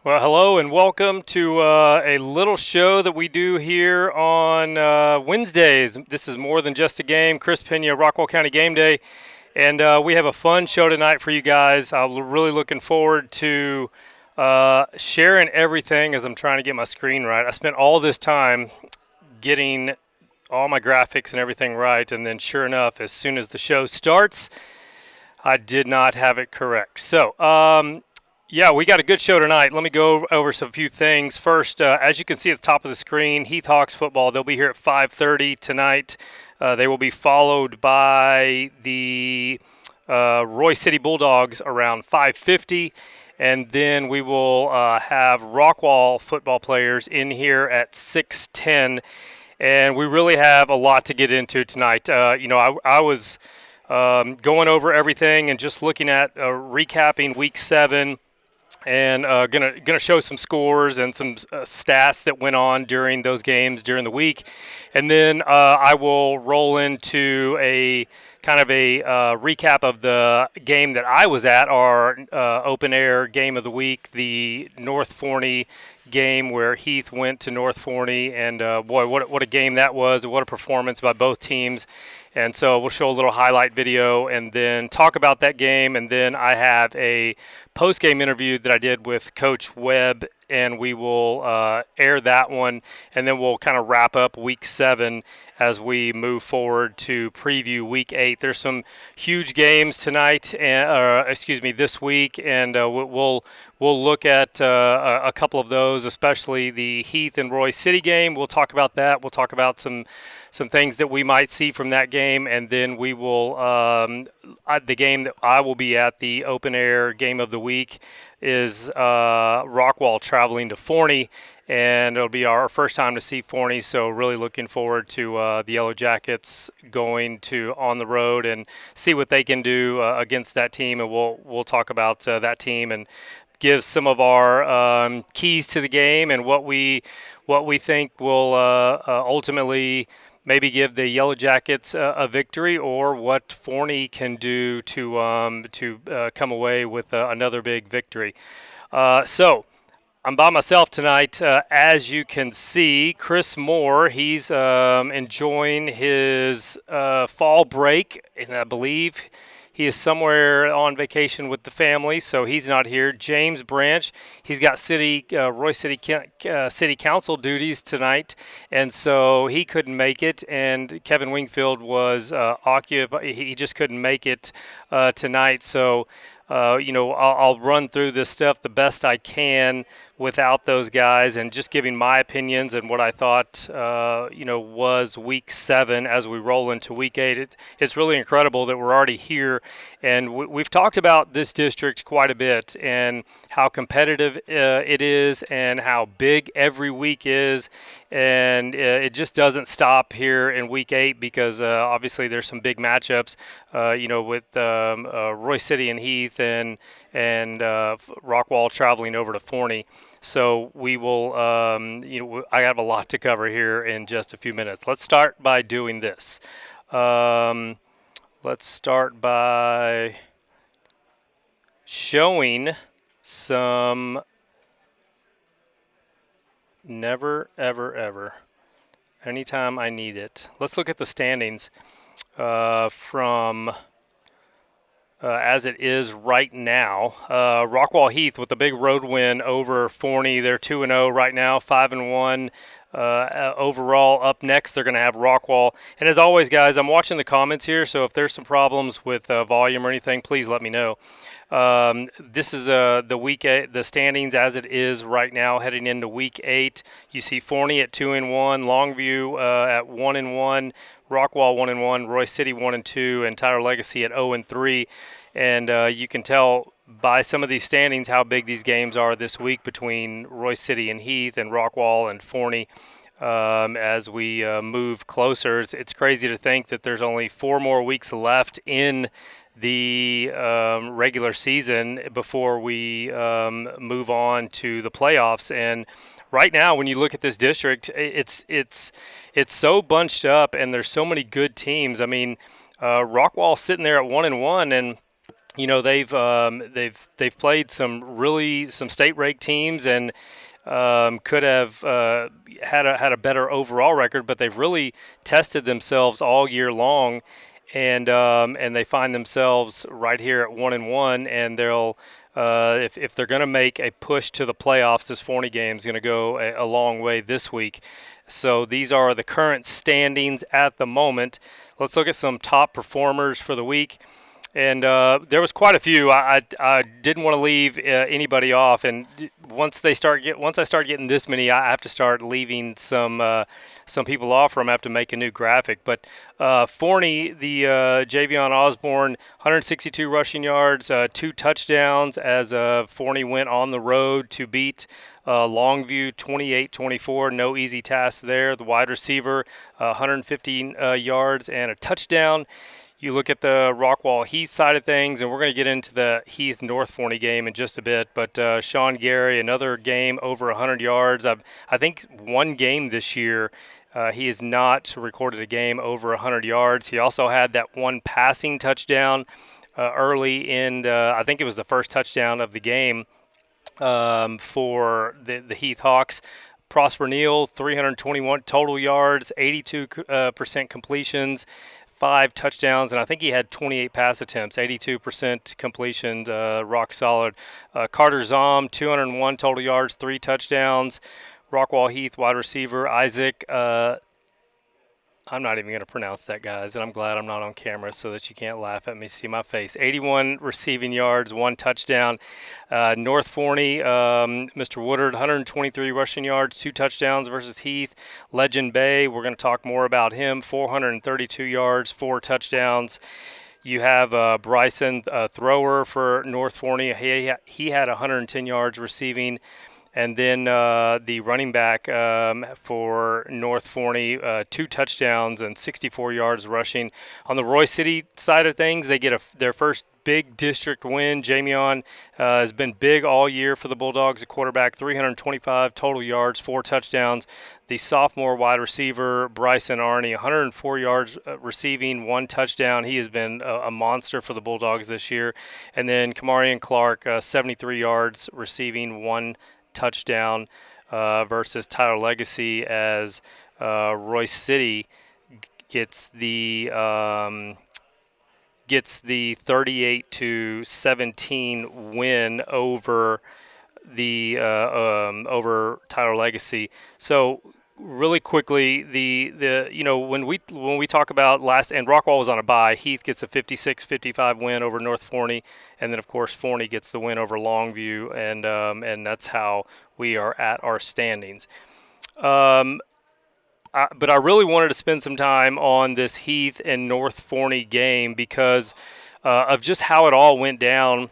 Well, hello and welcome to a little show that we do here on Wednesdays. This is more than just a game. Chris Pena, Rockwall County Game Day, and we have a fun show tonight for you guys. I'm really looking forward to sharing everything as I'm trying to get my screen right. I spent all this time getting all my graphics and everything right, and then sure enough, as soon as the show starts, I did not have it correct. Yeah, we got a good show tonight. Let me go over some few things. First, as you can see at the top of the screen, Heath Hawks football. They'll be here at 5:30 tonight. They will be followed by the Roy City Bulldogs around 5:50, and then we will have Rockwall football players in here at 6:10. And we really have a lot to get into tonight. I was going over everything and just looking at recapping Week 7 and gonna show some scores and some stats that went on during those games during the week, and then I will roll into a kind of a recap of the game that I was at, our open air game of the week, the North Forney game where Heath went to North Forney, and boy, what a game that was! What a performance by both teams. And so we'll show a little highlight video and then talk about that game. And then I have a post-game interview that I did with Coach Webb, and we will air that one. And then we'll kind of wrap up Week 7 as we move forward to preview Week 8. There's some huge games tonight, this week, and we'll look at a couple of those, especially the Heath and Roy City game. We'll talk about that. We'll talk about some things that we might see from that game, and then we will the game that I will be at, the open air game of the week, is Rockwall traveling to Forney, and it'll be our first time to see Forney, so really looking forward to the Yellow Jackets going to on the road and see what they can do against that team, and we'll talk about that team and give some of our keys to the game and what we think will ultimately maybe give the Yellow Jackets a victory, or what Forney can do to come away with another big victory. So I'm by myself tonight. As you can see, Chris Moore, he's enjoying his fall break, and I believe he is somewhere on vacation with the family, so he's not here. James Branch, he's got Roy City City Council duties tonight, and so he couldn't make it. And Kevin Wingfield was occupied; he just couldn't make it tonight. So, I'll run through this stuff the best I can without those guys, and just giving my opinions and what I thought, was Week 7 as we roll into Week 8. It's really incredible that we're already here, and we've talked about this district quite a bit and how competitive it is and how big every week is, and it just doesn't stop here in Week 8 because obviously there's some big matchups, with Roy City and Heath and Rockwall traveling over to Forney. So we will, I have a lot to cover here in just a few minutes. Let's start by doing this. Let's start by showing some never, ever, ever, anytime I need it. Let's look at the standings from as it is right now. Rockwall Heath with a big road win over Forney. They're 2-0 right now, 5-1 overall. Up next, they're going to have Rockwall. And as always, guys, I'm watching the comments here, so if there's some problems with volume or anything, please let me know. This is the week 8, the standings as it is right now, heading into Week 8. You see Forney at 2-1, Longview at 1-1, Rockwall 1-1, Roy City 1-2, and Tyler Legacy at 0-3. And you can tell by some of these standings how big these games are this week between Roy City and Heath and Rockwall and Forney. As we move closer, it's crazy to think that there's only 4 more weeks left in the regular season before we move on to the playoffs. And right now, when you look at this district, it's so bunched up, and there's so many good teams. I mean, Rockwall sitting there at 1-1, and they've played some state ranked teams and could have had a better overall record, but they've really tested themselves all year long, and they find themselves right here at 1-1, and they'll. If they're going to make a push to the playoffs, this Forney game is going to go a long way this week. So these are the current standings at the moment. Let's look at some top performers for the week. And there was quite a few. I didn't want to leave anybody off, and once I start getting this many, I have to start leaving some people off, or I'm gonna have to make a new graphic. But Forney, the Javion Osborne, 162 rushing yards, 2 touchdowns as Forney went on the road to beat Longview 28-24. No easy task there. The wide receiver, 115 yards and a touchdown. You look at the Rockwall Heath side of things, and we're going to get into the Heath North Forney game in just a bit. But Sean Gary, another game over 100 yards. I think one game this year, he has not recorded a game over 100 yards. He also had that one passing touchdown early in, I think it was the first touchdown of the game for the Heath Hawks. Prosper Neal, 321 total yards, 82% completions. 5 touchdowns, and I think he had 28 pass attempts, 82% completion, rock solid. Carter Zom, 201 total yards, 3 touchdowns. Rockwall Heath wide receiver Isaac, I'm not even going to pronounce that, guys, and I'm glad I'm not on camera so that you can't laugh at me, see my face. 81 receiving yards, 1 touchdown. North Forney, Mr. Woodard, 123 rushing yards, 2 touchdowns versus Heath. Legend Bay, we're going to talk more about him, 432 yards, 4 touchdowns. You have Bryson, thrower for North Forney. He had 110 yards receiving. And then the running back for North Forney, 2 touchdowns and 64 yards rushing. On the Roy City side of things, they get their first big district win. Jamion has been big all year for the Bulldogs, a quarterback, 325 total yards, 4 touchdowns. The sophomore wide receiver, Bryson Arney, 104 yards receiving, 1 touchdown. He has been a monster for the Bulldogs this year. And then Kamarian Clark, 73 yards receiving, 1 touchdown versus Tyler Legacy as Royce City gets the 38-17 win over over Tyler Legacy. So really quickly, the when we talk about last, and Rockwall was on a bye, Heath gets a 56-55 win over North Forney, and then of course Forney gets the win over Longview, and that's how we are at our standings. But I really wanted to spend some time on this Heath and North Forney game because of just how it all went down.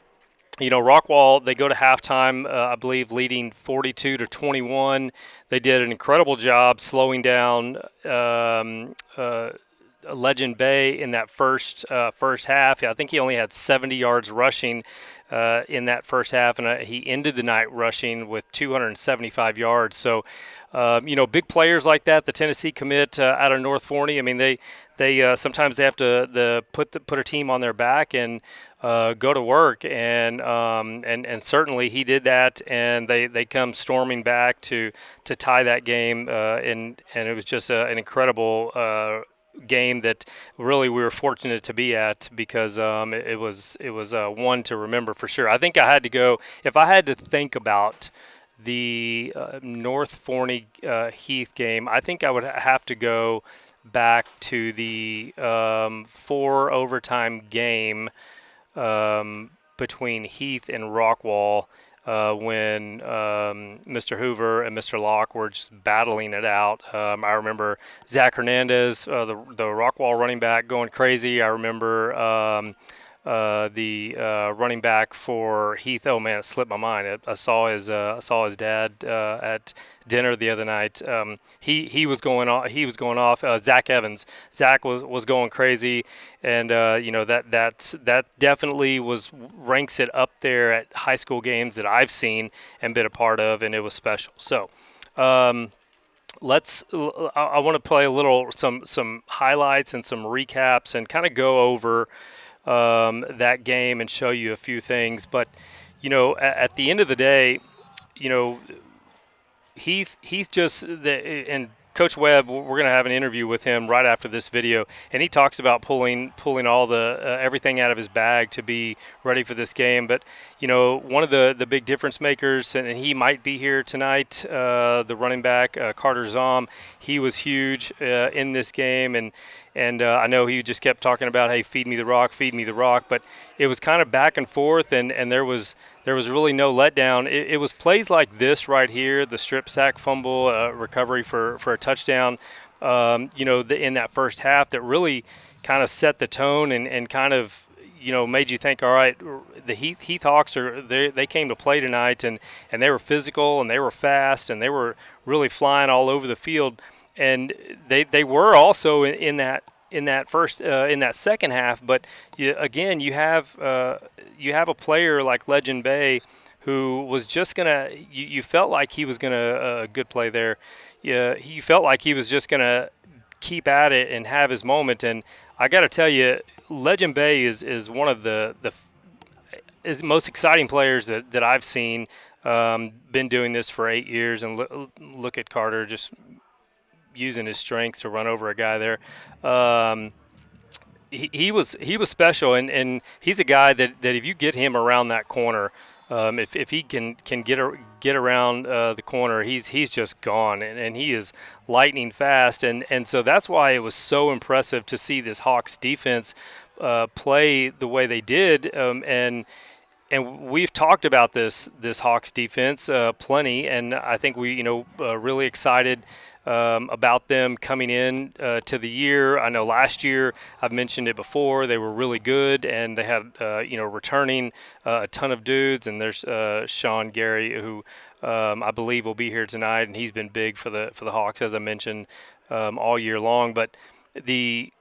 Rockwall, they go to halftime, I believe, leading 42-21. They did an incredible job slowing down Legend Bay in that first half. I think he only had 70 yards rushing in that first half, and he ended the night rushing with 275 yards. So, big players like that, the Tennessee commit out of North Forney. I mean, they sometimes they have to put a team on their back and go to work, and certainly he did that, and they come storming back to tie that game, and it was just an incredible game that really we were fortunate to be at because it was one to remember for sure. I think I had to go, if I had to think about the North Forney Heath game, I think I would have to go back to the 4 overtime game between Heath and Rockwall when Mr. Hoover and Mr. Locke were just battling it out. I remember Zach Hernandez, the Rockwall running back, going crazy. I remember the running back for Heath. Oh man, it slipped my mind. I saw his dad at dinner the other night. He was going off. He was going off. Zach Evans. Zach was going crazy, and that definitely ranks it up there at high school games that I've seen and been a part of, and it was special. So. I want to play some highlights and some recaps and kind of go over that game and show you a few things. But at the end of the day, you know, Heath just and Coach Webb, we're going to have an interview with him right after this video, and he talks about pulling all the everything out of his bag to be ready for this game. But one of the big difference makers, and he might be here tonight, the running back Carter Zom, he was huge in this game, and I know he just kept talking about, hey, feed me the rock, feed me the rock. But it was kind of back and forth, and there was really no letdown. It was plays like this right here, the strip sack fumble, recovery for a touchdown, in that first half that really kind of set the tone and kind of, made you think, all right, the Heath Hawks they came to play tonight, and they were physical, and they were fast, and they were really flying all over the field. And they were also in that second half, but you have a player like Legend Bay who was just gonna. You felt like he was gonna good play there. Yeah, he felt like he was just gonna keep at it and have his moment. And I got to tell you, Legend Bay is one of the most exciting players that I've seen. Been doing this for 8 years, and look at Carter just using his strength to run over a guy there. He was special, and he's a guy that if you get him around that corner, if he can get around the corner, he's just gone, and he is lightning fast, and so that's why it was so impressive to see this Hawks defense play the way they did, and we've talked about this Hawks defense plenty, and I think we really excited about them coming in to the year. I know last year, I've mentioned it before, they were really good, and they had returning a ton of dudes. And there's Sean Gary, who I believe will be here tonight, and he's been big for the Hawks, as I mentioned, all year long. But the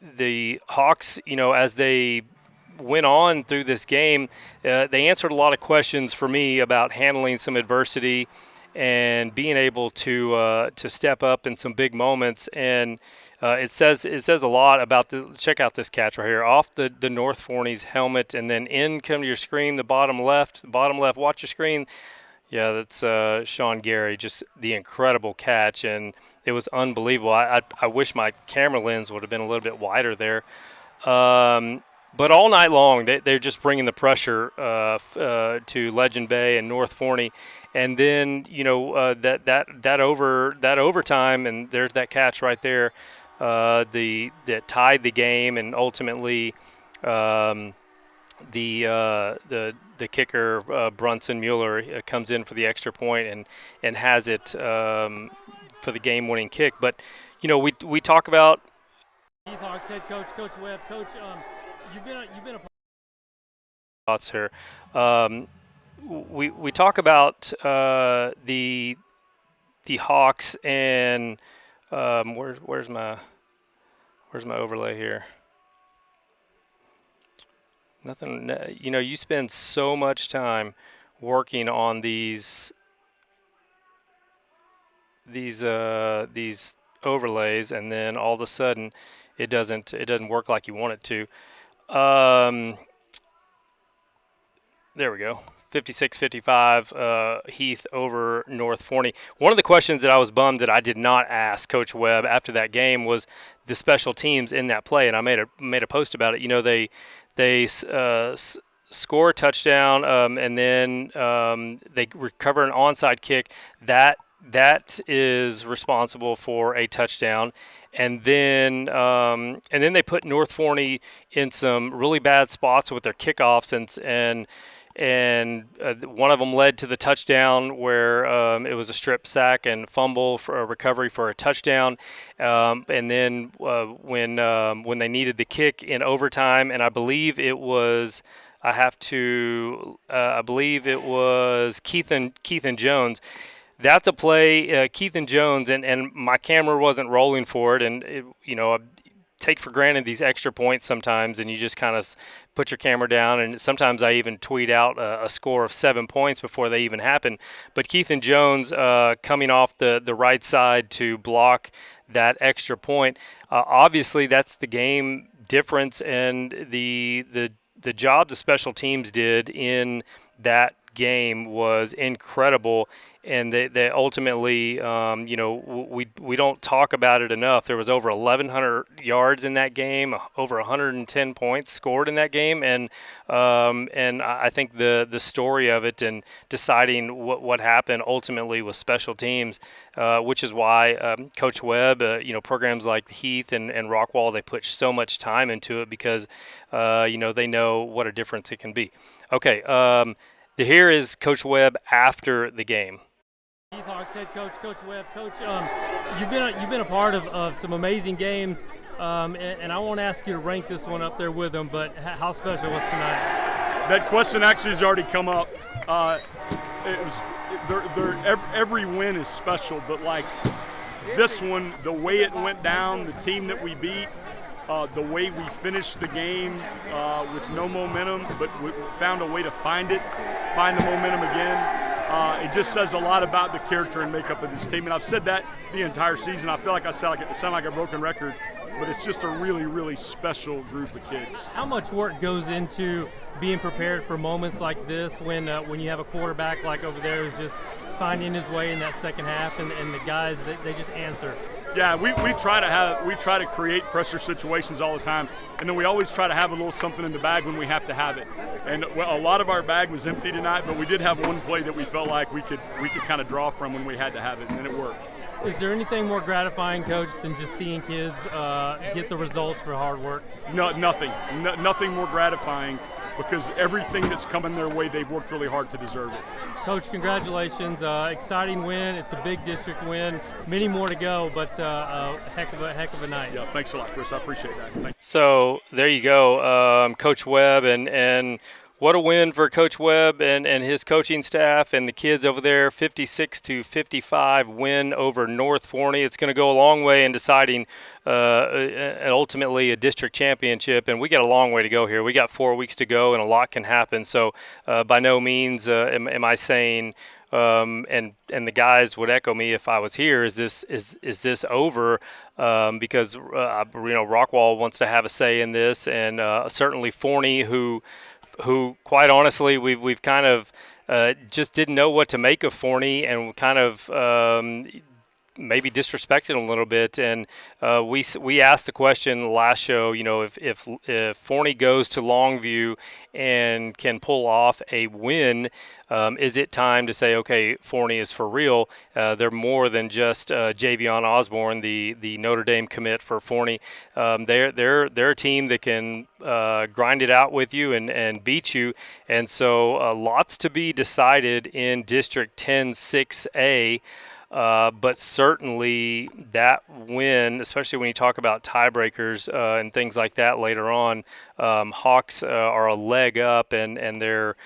Hawks, as they went on through this game, they answered a lot of questions for me about handling some adversity and being able to step up in some big moments. And it says a lot about check out this catch right here, off the North Forney's helmet, and then in come to your screen, the bottom left, watch your screen. Yeah, that's Sean Gary, just the incredible catch, and it was unbelievable. I wish my camera lens would have been a little bit wider there. But all night long, they're just bringing the pressure to Legend Bay and North Forney, and then that overtime, and there's that catch right there, that tied the game, and ultimately the kicker Brunson Mueller comes in for the extra point and has it for the game-winning kick. But we talk about Heath Hawks head coach, Coach Webb. Coach, you've been a thoughts here. We talk about the Hawks, and where's my overlay here? Nothing. You spend so much time working on these overlays, and then all of a sudden it doesn't work like you want it to. There we go. 56-55, Heath over North Forney. One of the questions that I was bummed that I did not ask Coach Webb after that game was the special teams in that play, and I made a post about it. They score a touchdown, and then they recover an onside kick. That is responsible for a touchdown. And then they put North Forney in some really bad spots with their kickoffs, and one of them led to the touchdown where it was a strip sack and fumble for a recovery for a touchdown. And then when they needed the kick in overtime, and I believe it was Keith and Jones. That's a play, Keith and Jones, and my camera wasn't rolling for it, and I take for granted these extra points sometimes, and you just kind of put your camera down, and sometimes I even tweet out a score of 7 points before they even happen. But Keith and Jones coming off the right side to block that extra point, obviously that's the game difference, and the the job the special teams did in that game was incredible, and they ultimately, we don't talk about it enough. There was over 1,100 yards in that game, over 110 points scored in that game, and I think the story of it and deciding what happened ultimately was special teams, which is why Coach Webb, programs like Heath and Rockwall, they put so much time into it because they know what a difference it can be. Okay. Here is Coach Webb after the game. Heath Hawks head coach, Coach Webb. Coach, you've been a part of some amazing games, and I won't ask you to rank this one up there with them, but how special was tonight? That question actually has already come up. Every win is special, but like this one, the way it went down, the team that we beat, the way we finished the game with no momentum, but we found a way to find the momentum again. It just says a lot about the character and makeup of this team. And I've said that the entire season. I feel like I sound like a broken record, but it's just a really, really special group of kids. How much work goes into being prepared for moments like this when you have a quarterback like over there who's just finding his way in that second half, and the guys, they just answer? Yeah, we try to create pressure situations all the time, and then we always try to have a little something in the bag when we have to have it. And a lot of our bag was empty tonight, but we did have one play that we felt like we could kind of draw from when we had to have it, and it worked. Is there anything more gratifying, Coach, than just seeing kids get the results for hard work? No, nothing. Nothing more gratifying, because everything that's coming their way, they've worked really hard to deserve it. Coach, congratulations. Exciting win. It's a big district win. Many more to go, but a heck of a night. Yeah, thanks a lot, Chris. I appreciate that. So there you go, Coach Webb, and what a win for Coach Webb and his coaching staff and the kids over there. 56-55 win over North Forney. It's going to go a long way in deciding ultimately a district championship, and we got a long way to go here. We got 4 weeks to go, and a lot can happen. So by no means am I saying, and the guys would echo me if I was here, is this over? Because Rockwall wants to have a say in this, and certainly Forney, who quite honestly we've kind of just didn't know what to make of Forney, and kind of maybe disrespected a little bit. And we asked the question last show, if Forney goes to Longview and can pull off a win, is it time to say, okay, Forney is for real? They're more than just Javion Osborne, the Notre Dame commit for Forney. They're a team that can grind it out with you and beat you. And so lots to be decided in District 10-6A. But certainly that win, especially when you talk about tiebreakers and things like that later on, Hawks are a leg up, and they're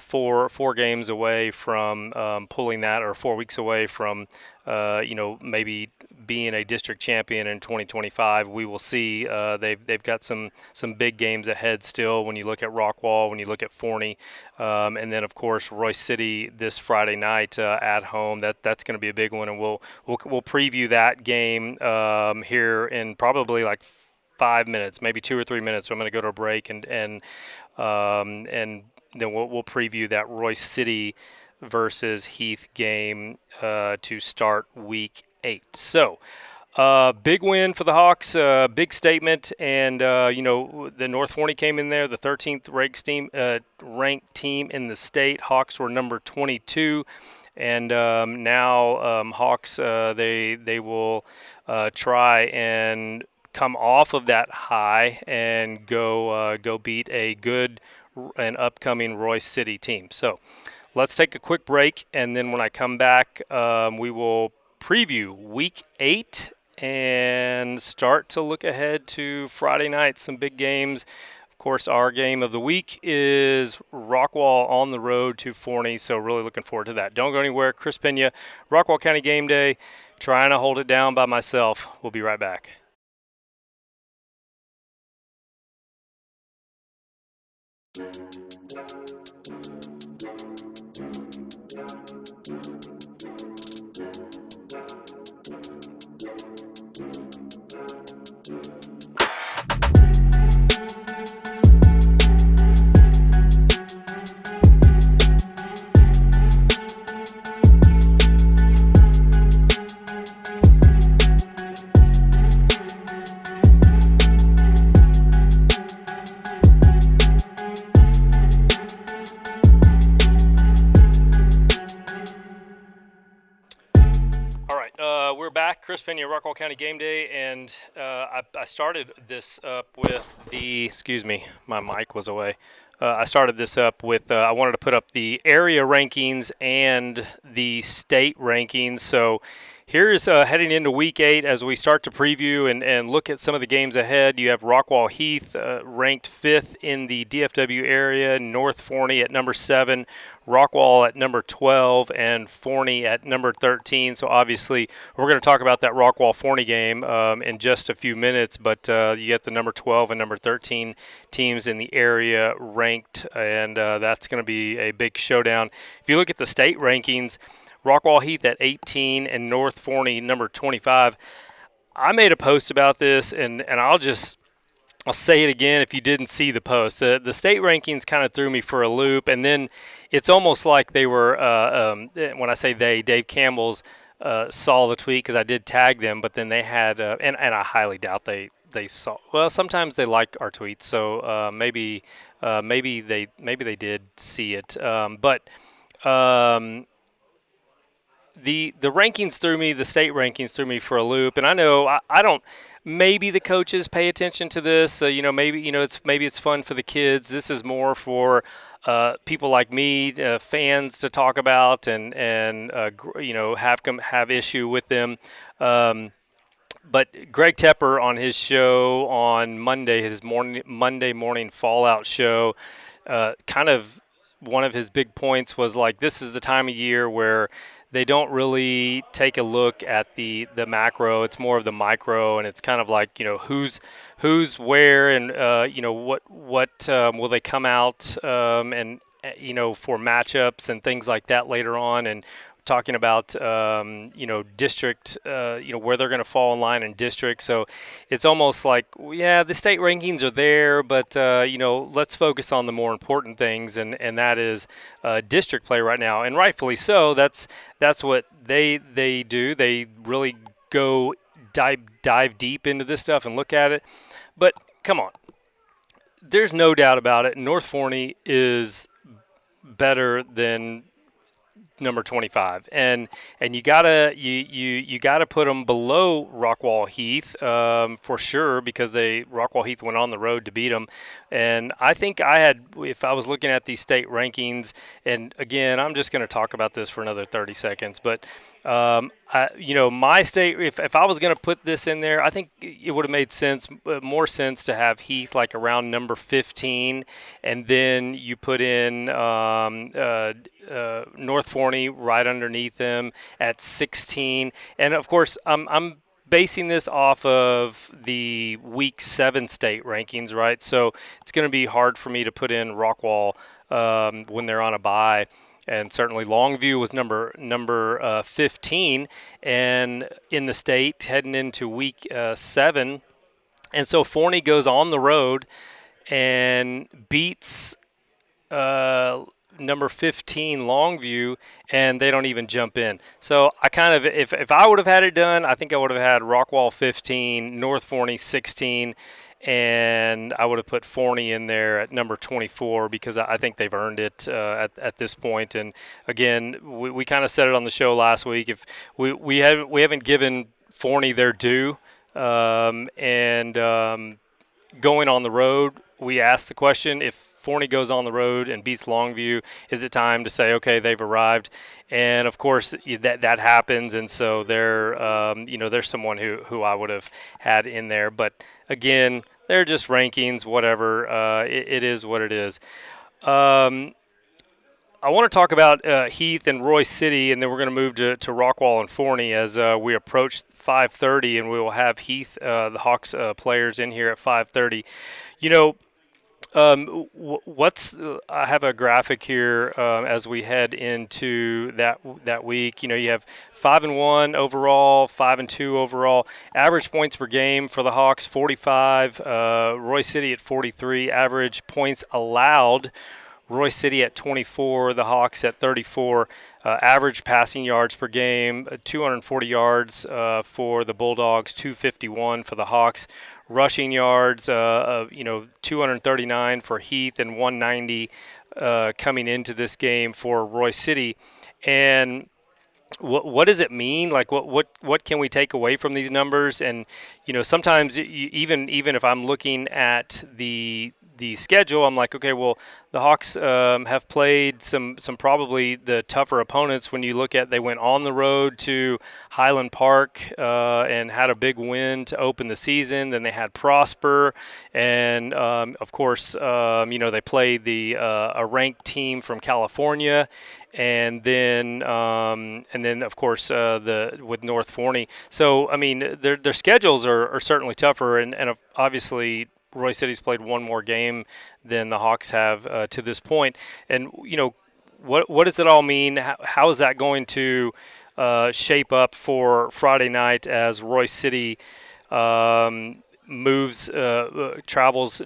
4 games away from pulling that, or 4 weeks away from maybe being a district champion in 2025. We will see. They've got some big games ahead still when you look at Rockwall, when you look at Forney, and then of course Royce City this Friday night at home. That's going to be a big one, and we'll preview that game here in probably like 5 minutes, maybe 2 or 3 minutes. So I'm going to go to a break, and then we'll preview that Royce City versus Heath game to start week 8. So big win for the Hawks, big statement, and the North Forney came in there, the 13th ranked team in the state. Hawks were number 22, and now Hawks they will try and come off of that high and go beat a good and upcoming Royce City team. So let's take a quick break, and then when I come back, we will preview Week 8 and start to look ahead to Friday night, some big games. Of course, our game of the week is Rockwall on the road to Forney, so really looking forward to that. Don't go anywhere. Chris Pena, Rockwall County Game Day, trying to hold it down by myself. We'll be right back. Pena, Rockwall County Game Day, and I started this up with the. Excuse me, my mic was away. I started this up with. I wanted to put up the area rankings and the state rankings. So here's heading into Week 8 as we start to preview and look at some of the games ahead. You have Rockwall Heath ranked 5th in the DFW area, North Forney at number 7, Rockwall at number 12, and Forney at number 13. So obviously we're going to talk about that Rockwall Forney game in just a few minutes, but you get the number 12 and number 13 teams in the area ranked, and that's going to be a big showdown. If you look at the state rankings, Rockwall Heath at 18 and North Forney number 25. I made a post about this, and I'll say it again if you didn't see the post. The state rankings kind of threw me for a loop, and then it's almost like they were, when I say they, Dave Campbell's saw the tweet because I did tag them, but then they had, and I highly doubt they saw. Well, sometimes they like our tweets, so maybe they did see it, but. The rankings threw me, the state rankings threw me for a loop, and I know I don't. Maybe the coaches pay attention to this. Maybe it's fun for the kids. This is more for people like me, fans, to talk about and have issue with them. But Greg Tepper on his show on Monday, his Monday morning Fallout show, kind of one of his big points was like, this is the time of year where they don't really take a look at the macro. It's more of the micro, and it's kind of like, who's where, and what will they come out and for matchups and things like that later on, and talking about district, where they're going to fall in line in district. So it's almost like, the state rankings are there, but let's focus on the more important things, and that is district play right now, and rightfully so. That's what they do. They really go dive deep into this stuff and look at it. But come on, there's no doubt about it. North Forney is better than number 25, and you gotta put them below Rockwall Heath for sure, because Rockwall Heath went on the road to beat them. And I think if I was looking at these state rankings, and again, I'm just going to talk about this for another 30 seconds, but my state, if I was going to put this in there, I think it would have made more sense to have Heath like around number 15, and then you put in North Forney right underneath them at 16. And of course, I'm basing this off of the Week 7 state rankings, right? So it's going to be hard for me to put in Rockwall when they're on a bye. And certainly Longview was number 15 and in the state heading into Week 7. And so Forney goes on the road and beats number 15 Longview, and they don't even jump in. So I kind of, if I would have had it done, I think I would have had Rockwall 15, North Forney 16, and I would have put Forney in there at number 24, because I think they've earned it at this point. And again, we kind of said it on the show last week. If we haven't given Forney their due, and going on the road, we asked the question, if Forney goes on the road and beats Longview, is it time to say, okay, they've arrived? And of course that happens, and so they're someone who I would have had in there. But again, they're just rankings, whatever. It is what it is. I want to talk about Heath and Roy City, and then we're going to move to Rockwall and Forney as we approach 5:30, and we will have Heath, the Hawks players, in here at 5:30. I have a graphic here as we head into that week. You have 5-1 overall, 5-2 overall. Average points per game for the Hawks 45. Roy City at 43. Average points allowed, Roy City at 24. The Hawks at 34. Average passing yards per game, 240 yards for the Bulldogs, 251 for the Hawks. Rushing yards, 239 for Heath and 190 coming into this game for Roy City. And what does it mean? Like what can we take away from these numbers? And sometimes even if I'm looking at the schedule, I'm like, okay, well, the Hawks have played some probably the tougher opponents. When you look at, they went on the road to Highland Park and had a big win to open the season. Then they had Prosper, and of course, they played a ranked team from California, and then of course with North Forney. So I mean, their schedules are certainly tougher, and obviously Roy City's played one more game than the Hawks have to this point. And what does it all mean? How is that going to shape up for Friday night as Roy City travels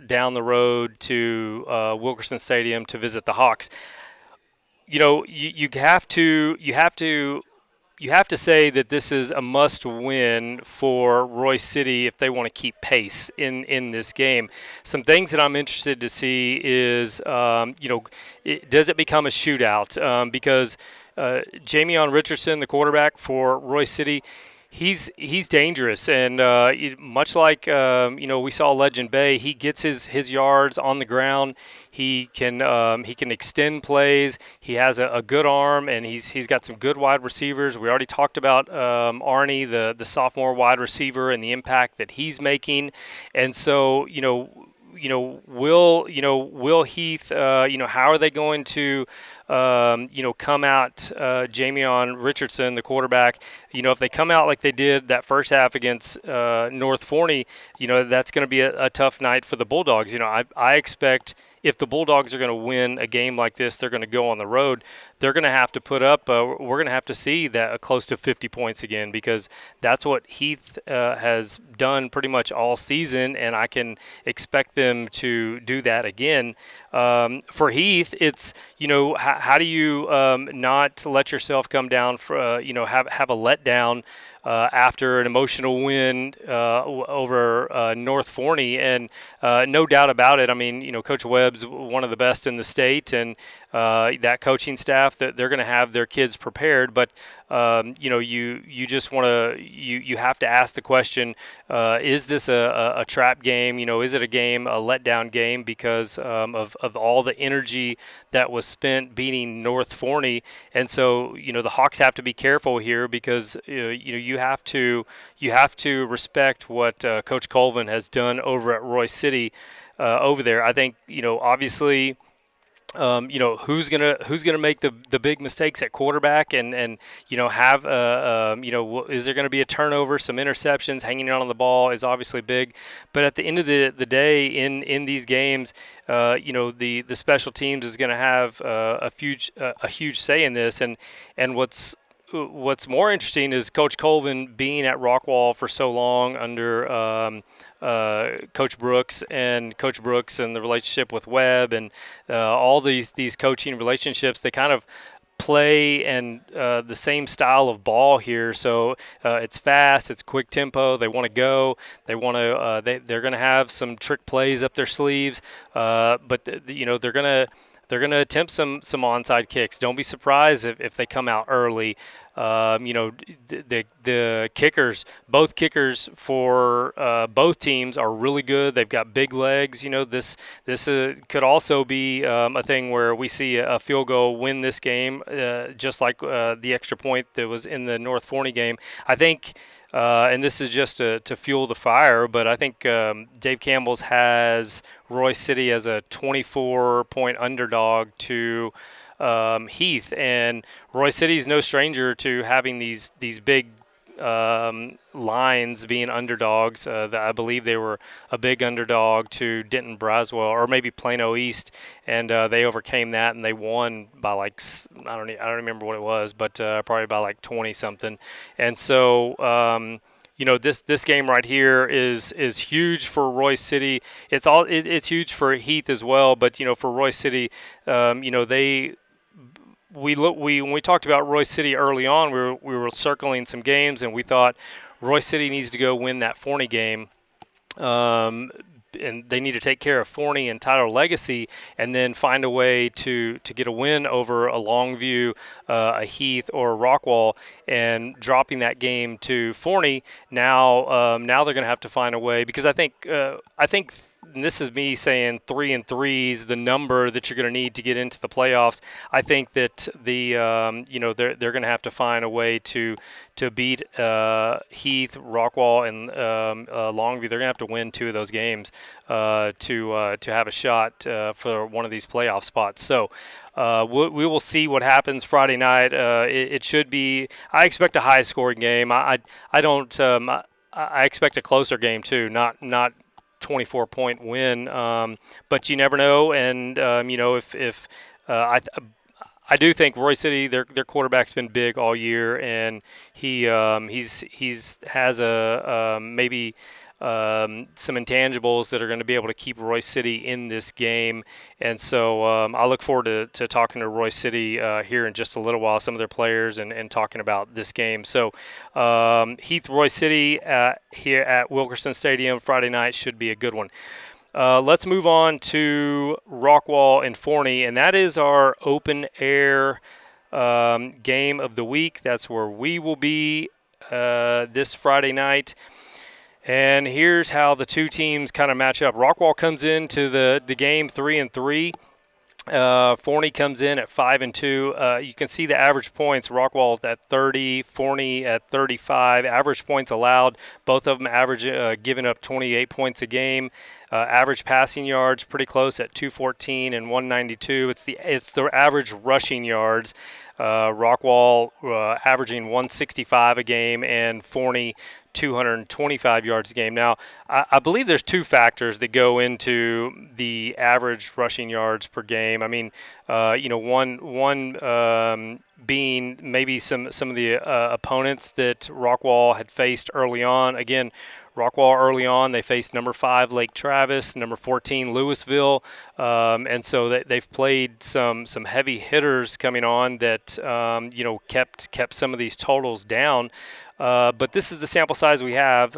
down the road to Wilkerson Stadium to visit the Hawks? You have to say that this is a must-win for Roy City if they want to keep pace in this game. Some things that I'm interested to see is, does it become a shootout? Because Jamion Richardson, the quarterback for Roy City, he's dangerous, and much like we saw Legend Bay, he gets his yards on the ground. He can extend plays. He has a good arm, and he's got some good wide receivers. We already talked about Arnie, the sophomore wide receiver, and the impact that he's making. And so will Heath, how are they going to come out, Jamion Richardson, the quarterback, if they come out like they did that first half against North Forney, that's going to be a tough night for the Bulldogs. I expect if the Bulldogs are going to win a game like this, they're going to go on the road. They're going to have to put up, we're going to have to see that close to 50 points again, because that's what Heath has done pretty much all season, and I can expect them to do that again. For Heath, it's, how do you not let yourself come down for, have a letdown after an emotional win over North Forney, and no doubt about it. I mean, Coach Webb's one of the best in the state, and that coaching staff, that they're going to have their kids prepared. But you just want to you have to ask the question: is this a trap game? Is it a letdown game because of all the energy that was spent beating North Forney? And so the Hawks have to be careful here, because you have to respect what Coach Colvin has done over at Roy City over there. I think obviously. Who's gonna make the big mistakes at quarterback, and have is there gonna be a turnover, some interceptions, hanging out on the ball is obviously big. But at the end of the day, in these games, the special teams is gonna have a huge say in this. And what's more interesting is Coach Colvin being at Rockwall for so long under Coach Brooks and the relationship with Webb, and all these coaching relationships. They kind of play and the same style of ball here. So it's fast, it's quick tempo. They want to go. They want to. They're going to have some trick plays up their sleeves. But they're gonna attempt some onside kicks. Don't be surprised if they come out early. The kickers, both kickers for both teams are really good. They've got big legs. This could also be a thing where we see a field goal win this game, just like the extra point that was in the North Forney game. I think. And this is just to fuel the fire, but I think Dave Campbell's has Roy City as a 24-point underdog to Heath, and Roy City's no stranger to having these big lines being underdogs. I believe they were a big underdog to Denton Braswell, or maybe Plano East, and they overcame that, and they won by like, I don't remember what it was, but probably by like 20 something. And so this game right here is huge for Roy City. It's huge for Heath as well, but for Roy City, when we talked about Roy City early on, we were circling some games, and we thought Roy City needs to go win that Forney game they need to take care of Forney and Tyler Legacy, and then find a way to get a win over a Longview, a Heath, or a Rockwall, and dropping that game to Forney. Now they're going to have to find a way, because I think and this is me saying 3 and 3 is the number that you're going to need to get into the playoffs. I think that they're going to have to find a way to beat Heath, Rockwall, and Longview. They're going to have to win 2 of those games to have a shot for one of these playoff spots. So we will see what happens Friday night. It should be. I expect a high scoring game. I don't. I expect a closer game too. Not 24-point win, but you never know. And if I do think Roy City, their quarterback's been big all year, and he has maybe some intangibles that are going to be able to keep Roy City in this game. And so I look forward to talking to Roy City here in just a little while, some of their players, and talking about this game. So Heath, Roy City here at Wilkerson Stadium Friday night should be a good one. Let's move on to Rockwall and Forney, and that is our open air game of the week. That's where we will be this Friday night. And here's how the two teams kind of match up. Rockwall comes into the game 3 and 3. Forney comes in at 5 and 2. You can see the average points. Rockwall at 30, Forney at 35. Average points allowed. Both of them average giving up 28 points a game. Average passing yards pretty close at 214 and 192. It's the average rushing yards. Rockwall averaging 165 a game, and Forney 225 yards a game. Now, I believe there's 2 factors that go into the average rushing yards per game. I mean, one being maybe some of the opponents that Rockwall had faced early on. Again, Rockwall early on, they faced number 5 Lake Travis, number 14 Louisville, and so they've played some heavy hitters coming on that kept some of these totals down. But this is the sample size we have,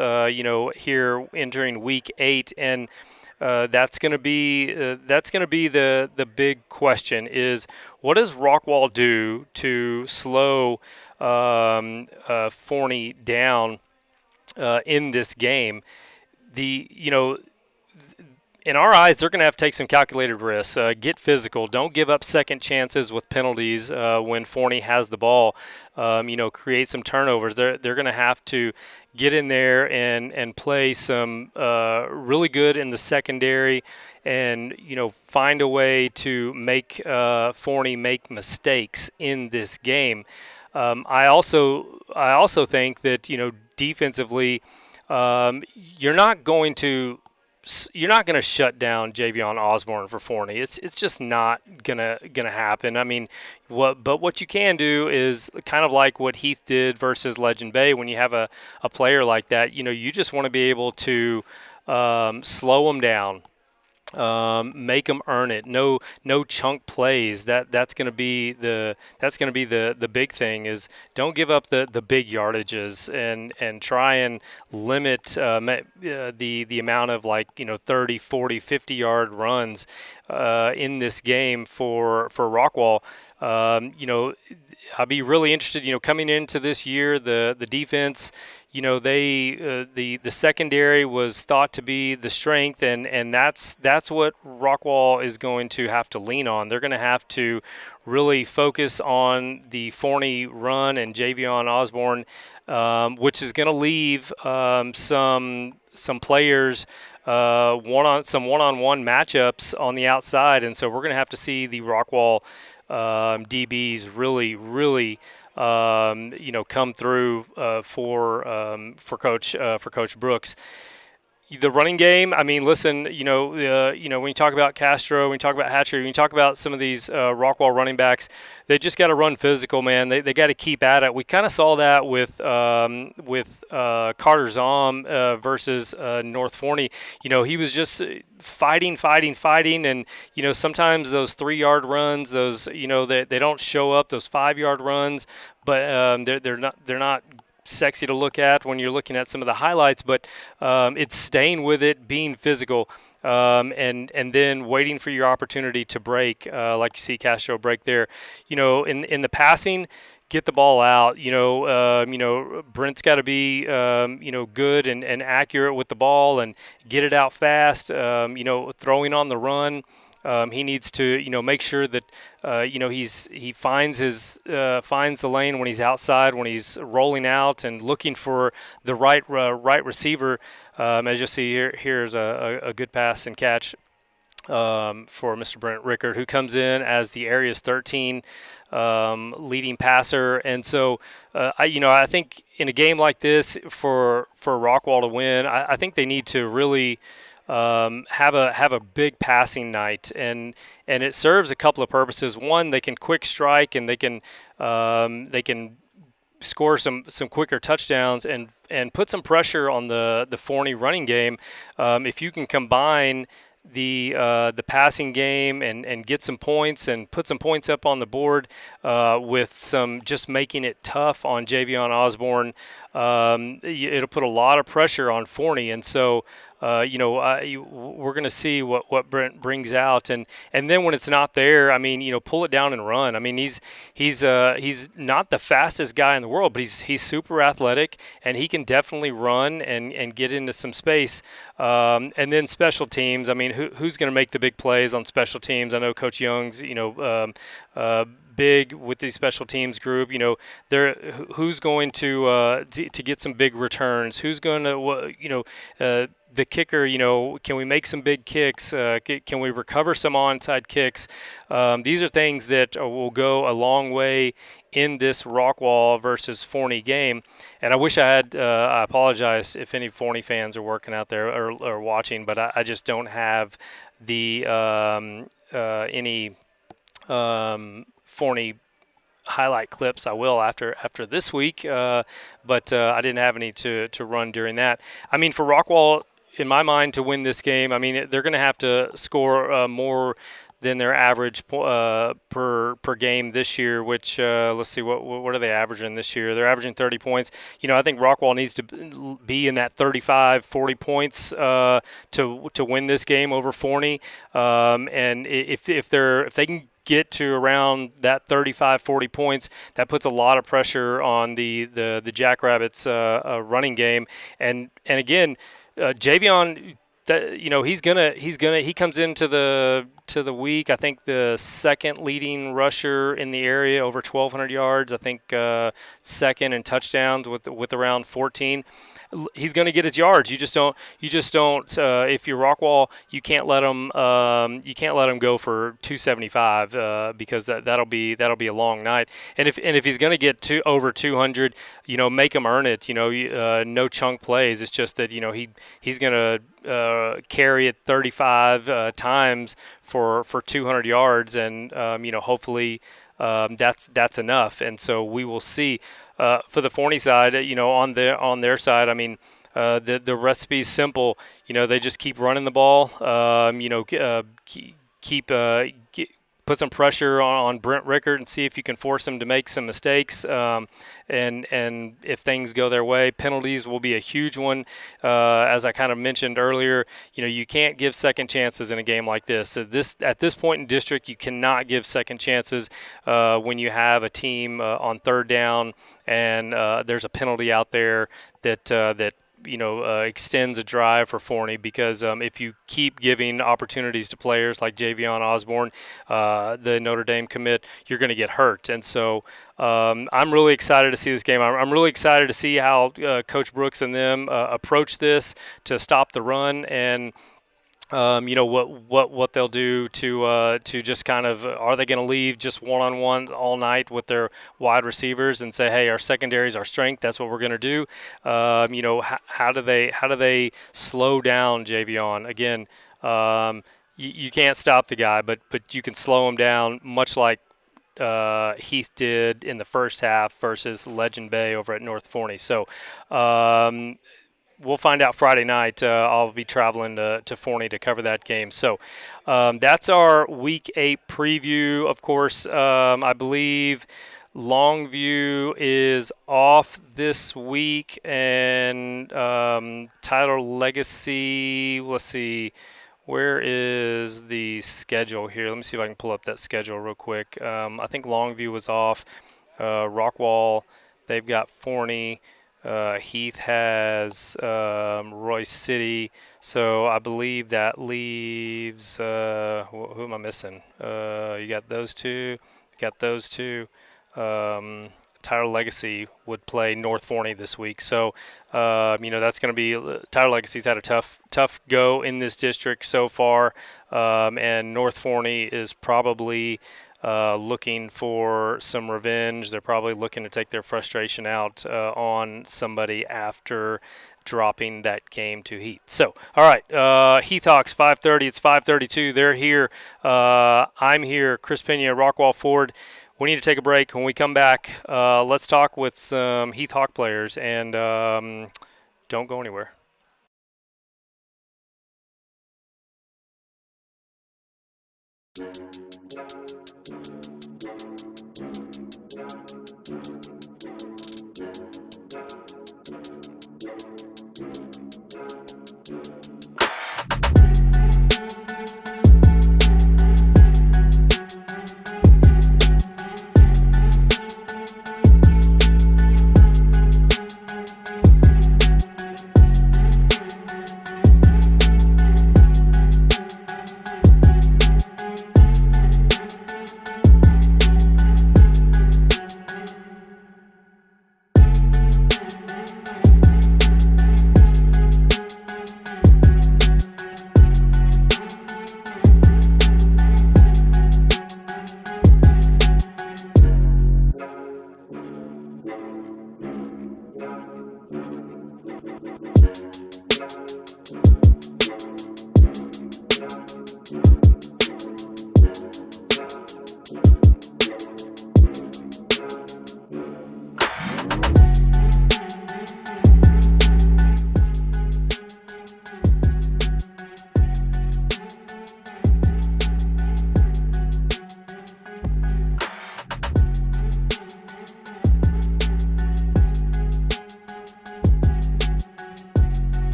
here entering week 8, and that's going to be the big question: is what does Rockwall do to slow Forney down in this game? In our eyes, they're going to have to take some calculated risks, get physical, don't give up second chances with penalties when Forney has the ball, create some turnovers. They're going to have to get in there and play some really good in the secondary, and find a way to make Forney make mistakes in this game. I also think that defensively, you're not going to shut down Javion Osborne for Forney. It's just not gonna happen. I mean, what you can do is kind of like what Heath did versus Legend Bay. When you have a player like that, you just want to be able to slow them down. Make them earn it. No chunk plays. That's going to be the big thing. Is don't give up the big yardages and try and limit the amount of 30, 40, 50 yard runs in this game for Rockwall. I'd be really interested. Coming into this year, the defense. The secondary was thought to be the strength, and that's what Rockwall is going to have to lean on. They're going to have to really focus on the Forney run and Javion Osborne, which is going to leave some players one-on-one matchups on the outside, and so we're going to have to see the Rockwall DBs really come through for Coach Brooks. The running game, I mean, listen, when you talk about Castro, when you talk about Hatcher, when you talk about some of these Rockwall running backs, they just got to run physical, man. They got to keep at it. We kind of saw that with Carter Zom versus North Forney. He was just fighting, and sometimes those 3-yard runs, those they don't show up, those 5-yard runs, but they're not sexy to look at when you're looking at some of the highlights, but it's staying with it, being physical, and then waiting for your opportunity to break, like you see Castro break there. In the passing, get the ball out. Brent's got to be good and accurate with the ball and get it out fast. Throwing on the run. He needs to, make sure that, he finds the lane when he's outside, when he's rolling out and looking for the right receiver. As you'll see here's a good pass and catch for Mr. Brent Rickard, who comes in as the Area's 13 leading passer. And so, I think in a game like this for Rockwall to win, I think they need to really have a big passing night, and it serves a couple of purposes. One, they can quick strike and they can score some quicker touchdowns and put some pressure on the Forney running game. If you can combine the passing game and get some points and put some points up on the board with some just making it tough on Javion Osborne, it'll put a lot of pressure on Forney. And so we're going to see what Brent brings out, and then when it's not there, pull it down and run. He's not the fastest guy in the world, but he's super athletic, and he can definitely run and get into some space. And then special teams. Who's going to make the big plays on special teams? I know Coach Young's big with the special teams group. Who's going to get some big returns? Who's going to the kicker, can we make some big kicks? Can we recover some onside kicks? These are things that will go a long way in this Rockwall versus Forney game. And I wish I had, I apologize if any Forney fans are working out there or watching, but I just don't have the any Forney highlight clips. I will after this week, but I didn't have any to run during that. For Rockwall, in my mind, to win this game, they're going to have to score more than their average per game this year, which let's see, what are they averaging this year? They're averaging 30 points. I think Rockwall needs to be in that 35, 40 points to win this game over Forney. And if they can get to around that 35, 40 points, that puts a lot of pressure on the Jackrabbits running game. And again, Javion, he comes into the week, I think the second leading rusher in the area, over 1,200 yards. I think second in touchdowns with around 14. He's going to get his yards. You just don't. If you're Rockwall, you can't let him go for 275 because that'll be a long night. And if he's going to get over 200, make him earn it. No chunk plays. It's just that he's going to carry it 35 times for 200 yards, and hopefully that's enough. And so we will see. For the Forney side, on their side, the recipe's simple. They just keep running the ball. Put some pressure on Brent Rickard and see if you can force him to make some mistakes. And if things go their way, penalties will be a huge one. As I kind of mentioned earlier, you can't give second chances in a game like this. So at this point in district, you cannot give second chances when you have a team on third down and there's a penalty out there that extends a drive for Forney, because if you keep giving opportunities to players like Javion Osborne, the Notre Dame commit, you're going to get hurt. And so I'm really excited to see this game. I'm really excited to see how Coach Brooks and them approach this to stop the run, and what they'll do to just kind of, are they going to leave just one-on-one all night with their wide receivers and say, hey, our secondary is our strength, that's what we're going to do? How do they slow down Javion? Again, you can't stop the guy, but you can slow him down, much like Heath did in the first half versus Legend Bay over at North Forney. So we'll find out Friday night. I'll be traveling to Forney to cover that game. So that's our Week 8 preview. Of course, I believe Longview is off this week, and Tyler Legacy, let's see, where is the schedule here? Let me see if I can pull up that schedule real quick. I think Longview was off. Rockwall, they've got Forney. Heath has Royce City. So I believe that leaves, who am I missing? You got those two. You got those two. Tyler Legacy would play North Forney this week. So, that's going to be Tyler Legacy's had a tough go in this district so far, and North Forney is probably looking for some revenge. They're probably looking to take their frustration out on somebody after dropping that game to Heath. So, all right, Heath Hawks, 5:30. It's 5:32. They're here. I'm here. Chris Pena, Rockwall Ford. We need to take a break. When we come back, let's talk with some Heath Hawk players, and don't go anywhere.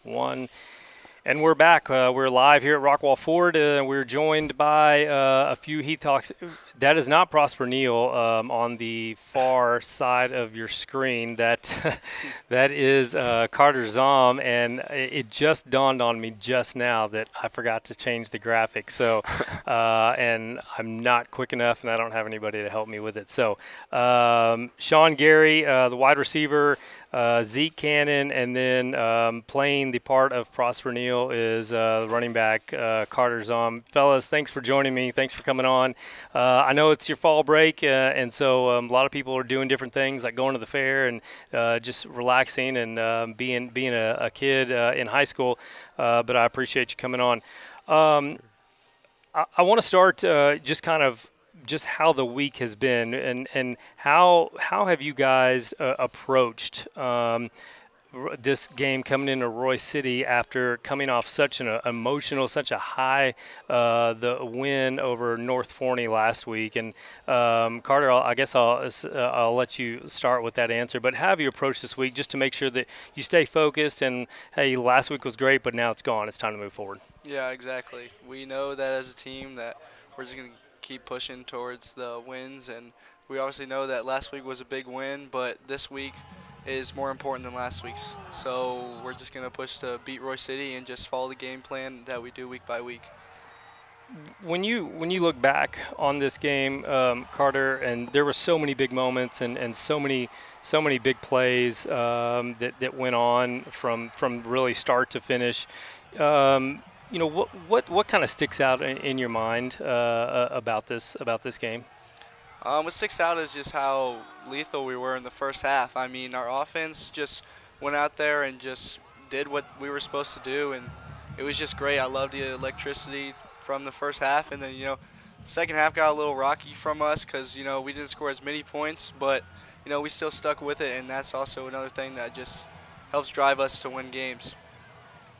One. And we're back. We're live here at Rockwall Ford. We're joined by a few Heath Hawks. That is not Prosper Neal on the far side of your screen. That is Carter Zom, and it just dawned on me just now that I forgot to change the graphic. So, and I'm not quick enough, and I don't have anybody to help me with it. So, Sean Gary, the wide receiver, Zeke Cannon, and then playing the part of Prosper Neal is the running back, Carter Zom. Fellas, thanks for joining me. Thanks for coming on. I know it's your fall break, and so a lot of people are doing different things like going to the fair and just relaxing and being a kid in high school, but I appreciate you coming on. I want to start just kind of just how the week has been, and how have you guys approached this game coming into Roy City after coming off such an emotional, such a high, the win over North Forney last week. And Carter, I guess I'll let you start with that answer. But how have you approached this week just to make sure that you stay focused? And hey, last week was great, but now it's gone. It's time to move forward. Yeah, exactly. We know that as a team that we're just going to keep pushing towards the wins, and we obviously know that last week was a big win, but this week is more important than last week's. So we're just going to push to beat Roy City and just follow the game plan that we do week by week. When you look back on this game, Carter, and there were so many big moments and so many big plays that went on from really start to finish. What kind of sticks out in your mind about this game? What sticks out is just how lethal we were in the first half. I mean, our offense just went out there and just did what we were supposed to do, and it was just great. I loved the electricity from the first half, and then, second half got a little rocky from us because, we didn't score as many points, but, we still stuck with it, and that's also another thing that just helps drive us to win games.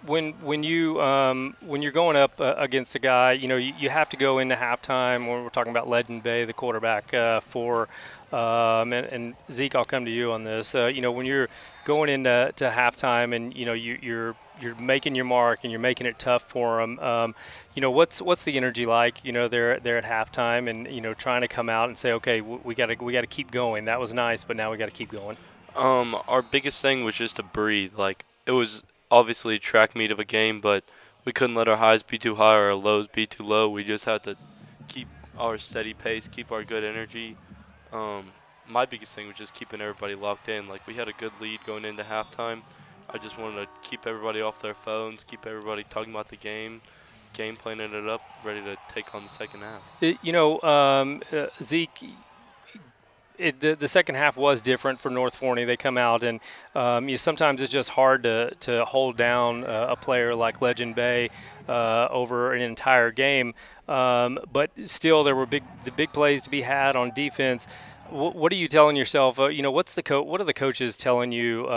When you're going up against a guy, you have to go into halftime. When we're talking about Legend Bay, the quarterback for, and Zeke, I'll come to you on this. When you're going into halftime and you're making your mark and you're making it tough for them. What's the energy like? They're at halftime and trying to come out and say, okay, we got to keep going. That was nice, but now we got to keep going. Our biggest thing was just to breathe. Like, it was obviously a track meet of a game, but we couldn't let our highs be too high or our lows be too low. We just had to keep our steady pace, keep our good energy. My biggest thing was just keeping everybody locked in. Like, we had a good lead going into halftime. I just wanted to keep everybody off their phones, keep everybody talking about the game planning it up, ready to take on the second half. Zeke, the second half was different for North Forney. They come out and sometimes it's just hard to hold down a player like Legend Bay over an entire game. But still, there were the big plays to be had on defense. What are you telling yourself? What are the coaches telling you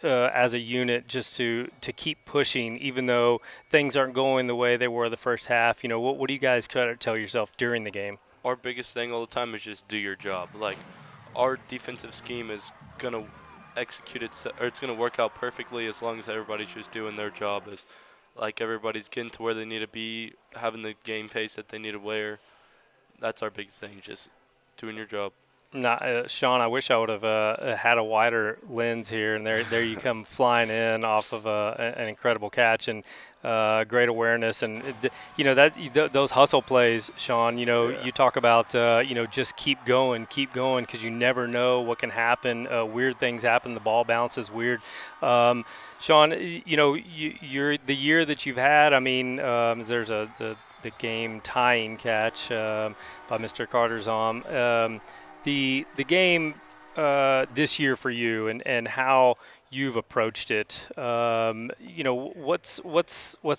as a unit just to keep pushing, even though things aren't going the way they were the first half? What do you guys try to tell yourself during the game? Our biggest thing all the time is just do your job. Like, our defensive scheme is going to execute it, or it's going to work out perfectly as long as everybody's just doing their job. Like, everybody's getting to where they need to be, having the game pace that they need to wear. That's our biggest thing, just doing your job. Sean, I wish I would have had a wider lens here, and there you come flying in off of an incredible catch and great awareness, and those hustle plays, Sean. You talk about just keep going, because you never know what can happen. Weird things happen. The ball bounces weird. Sean, you're the year that you've had. I mean, there's the game tying catch by Mr. Carter's arm. The game this year for you and how you've approached it. What's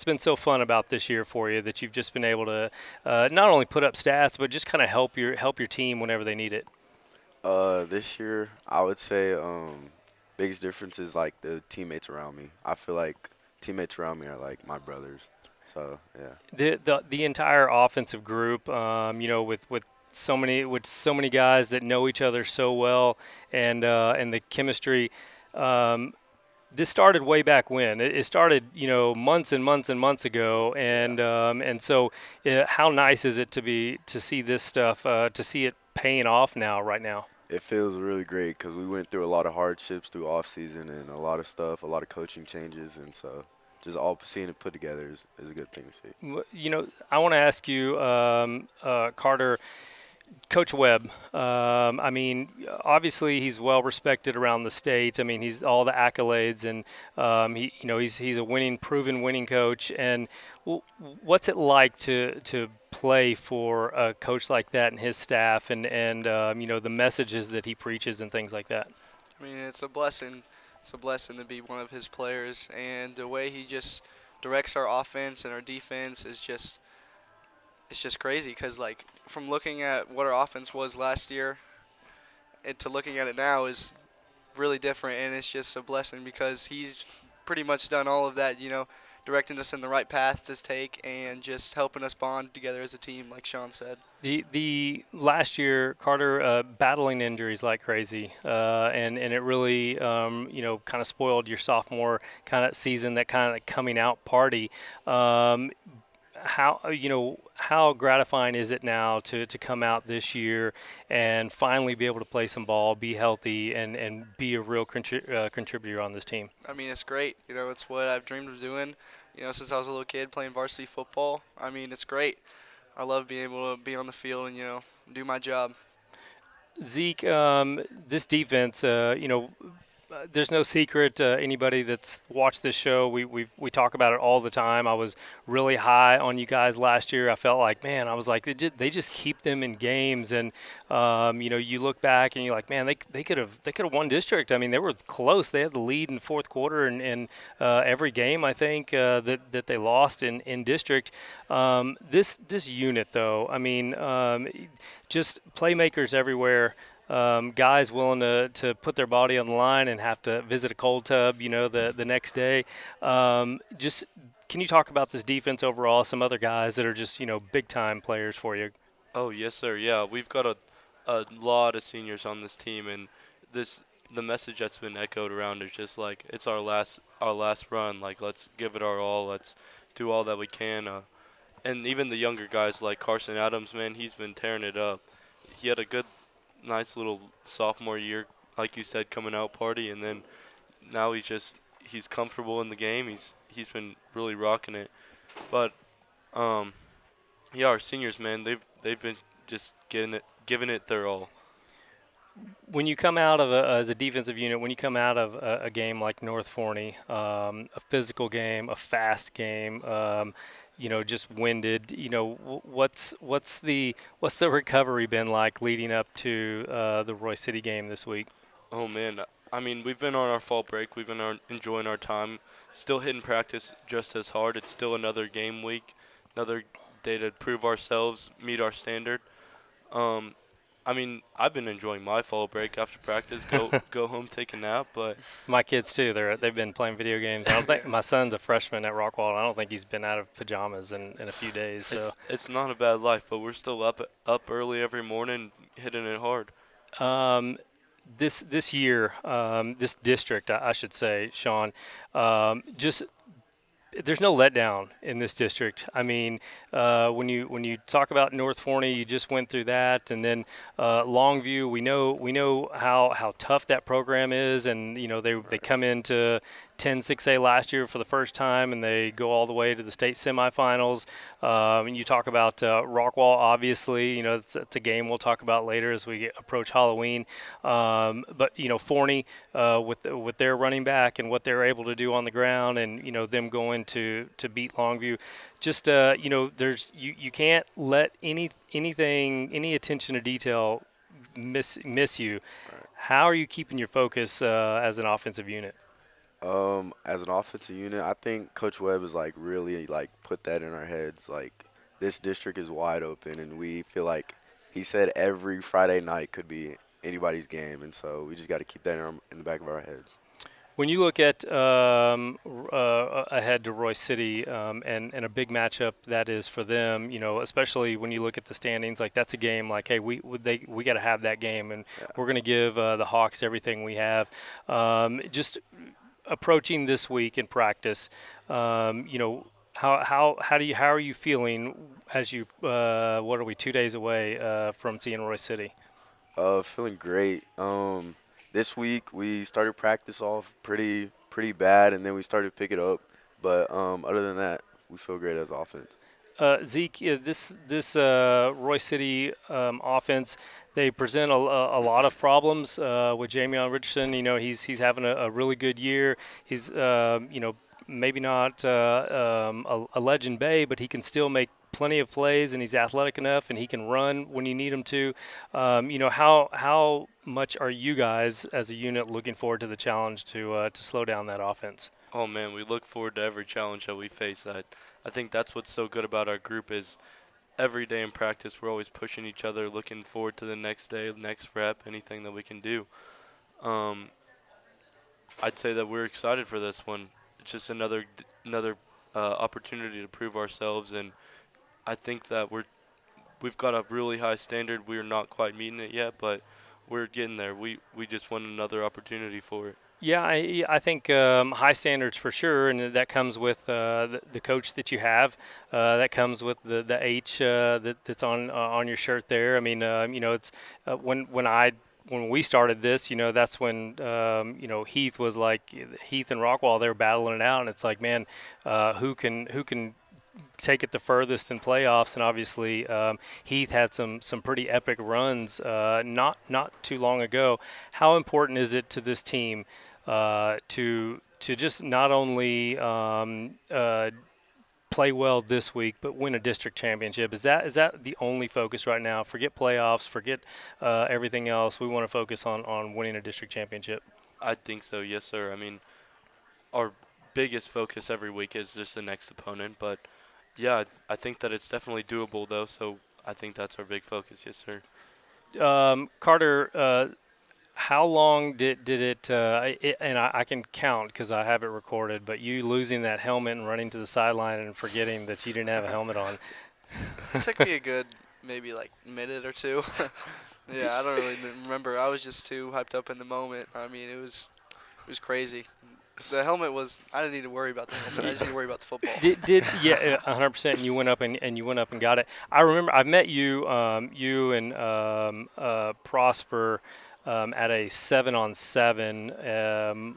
been so fun about this year for you that you've just been able to not only put up stats but just kind of help your team whenever they need it? This year, I would say biggest difference is like the teammates around me. I feel like teammates around me are like my brothers. So yeah. The entire offensive group, with so many guys that know each other so well, and the chemistry. This started way back when. It started, months and months and months ago, and so how nice is it to see this stuff, to see it paying off right now? It feels really great because we went through a lot of hardships through off season and a lot of stuff, a lot of coaching changes, and so just all seeing it put together is a good thing to see. I want to ask you, Carter. Coach Webb, I mean, obviously he's well respected around the state. I mean, he's all the accolades, and he's a proven winning coach. And what's it like to play for a coach like that and his staff, and the messages that he preaches and things like that? I mean, it's a blessing. It's a blessing to be one of his players, and the way he just directs our offense and our defense is just it's just crazy because like from looking at what our offense was last year and to looking at it now is really different, and it's just a blessing because he's pretty much done all of that, directing us in the right path to take and just helping us bond together as a team, like Sean said. The last year, Carter battling injuries like crazy, and it really kind of spoiled your sophomore kind of season, that kind of coming out party. How gratifying is it now to come out this year and finally be able to play some ball, be healthy, and be a real contributor on this team? I mean, it's great. It's what I've dreamed of doing, since I was a little kid playing varsity football. I mean, it's great. I love being able to be on the field and, do my job. Zeke, this defense, there's no secret. Anybody that's watched this show, we talk about it all the time. I was really high on you guys last year. I felt like, man, I was like, they just keep them in games, and you look back and you're like, man, they could have won district. I mean, they were close. They had the lead in the fourth quarter in every game, I think, that they lost in district. This unit, though, I mean, just playmakers everywhere. Guys willing to put their body on the line and have to visit a cold tub, the next day. Just can you talk about this defense overall? Some other guys that are just big time players for you. Oh yes, sir. Yeah, we've got a lot of seniors on this team, and the message that's been echoed around is just like it's our last run. Like let's give it our all. Let's do all that we can. And even the younger guys like Carson Adams, man, he's been tearing it up. He had a nice little sophomore year, like you said, coming out party, and then now he's comfortable in the game. He's been really rocking it. But yeah, our seniors, man, they've been just giving it their all. When you come out of as a defensive unit, when you come out of a game like North Forney, a physical game, a fast game, just winded. What's the recovery been like leading up to the Roy City game this week? Oh man, I mean we've been on our fall break. We've been enjoying our time. Still hitting practice just as hard. It's still another game week, another day to prove ourselves, meet our standard. I mean, I've been enjoying my fall break after practice. Go home, take a nap. But my kids too. They've been playing video games. I don't think my son's a freshman at Rockwall. I don't think he's been out of pajamas in a few days. So it's not a bad life, but we're still up early every morning, hitting it hard. This year, this district, I should say, Sean, just there's no letdown in this district. I mean, when you talk about North Forney, you just went through that, and then Longview. We know how tough that program is, and they come into 10-6A last year for the first time, and they go all the way to the state semifinals. And you talk about Rockwall, obviously. It's a game we'll talk about later as we approach Halloween. But Forney with their running back and what they're able to do on the ground, and them going to beat Longview. Just there's you can't let any attention to detail miss you. Right. How are you keeping your focus as an offensive unit? As an offensive unit, I think Coach Webb has really put that in our heads. This district is wide open, and we feel like he said every Friday night could be anybody's game, and so we just got to keep that in the back of our heads. When you look at ahead to Roy City and a big matchup that is for them, especially when you look at the standings, that's a game hey, we got to have that game, and we're going to give the Hawks everything we have. Just approaching this week in practice, how are you feeling as you what are we 2 days away from seeing Roy City? Feeling great. This week we started practice off pretty bad, and then we started to pick it up. But other than that, we feel great as offense. Zeke, this Roy City offense, they present a lot of problems with Jamion Richardson. He's having a really good year. He's maybe not a legend bay, but he can still make plenty of plays, and he's athletic enough, and he can run when you need him to. How much are you guys as a unit looking forward to the challenge to slow down that offense? Oh man, we look forward to every challenge that we face. I think that's what's so good about our group is every day in practice, we're always pushing each other, looking forward to the next day, next rep, anything that we can do. Um, I'd say that we're excited for this one. It's just another opportunity to prove ourselves, and I think that we've got a really high standard. We're not quite meeting it yet, but we're getting there. We just want another opportunity for it. Yeah, I think high standards for sure, and that comes with the coach that you have. That comes with the H that's on your shirt there. I mean, it's when we started this, that's when Heath was like Heath and Rockwall. They were battling it out, and it's like, man, who can take it the furthest in playoffs, and obviously Heath had some pretty epic runs not too long ago. How important is it to this team to just not only play well this week, but win a district championship? Is that the only focus right now? Forget playoffs, forget everything else. We want to focus on winning a district championship. I think so, yes, sir. I mean, our biggest focus every week is just the next opponent, but yeah, I think that it's definitely doable, though, so I think that's our big focus, yes, sir. Carter, how long did it and I can count because I have it recorded, but you losing that helmet and running to the sideline and forgetting that you didn't have a helmet on? It took me a good maybe like minute or two. Yeah, I don't really remember. I was just too hyped up in the moment. I mean, it was crazy. The helmet was. I didn't need to worry about the helmet. I just need to worry about the football. Yeah, 100%. And you went up and you went up and got it. I remember I met you, you and Prosper at a 7-on-7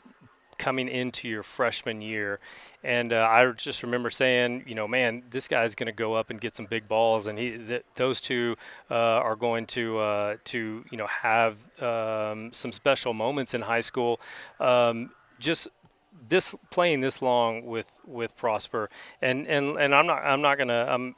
coming into your freshman year. And I just remember saying, man, this guy's going to go up and get some big balls, and those two are going to have some special moments in high school. Just playing this long with Prosper, and I'm not gonna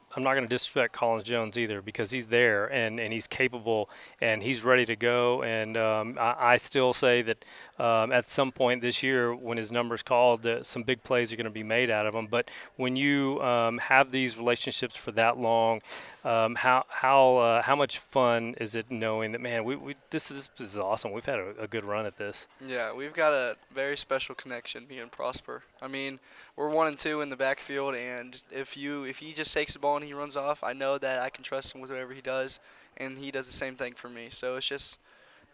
disrespect Collins Jones either, because he's there and he's capable and he's ready to go, and I still say that at some point this year when his number's called, some big plays are going to be made out of him. But when you have these relationships for that long, how much fun is it knowing that, man, this is awesome. We've had a good run at this. Yeah, we've got a very special connection, me and Prosper. I mean, we're 1-2 in the backfield, and if he just takes the ball and he runs off, I know that I can trust him with whatever he does, and he does the same thing for me. So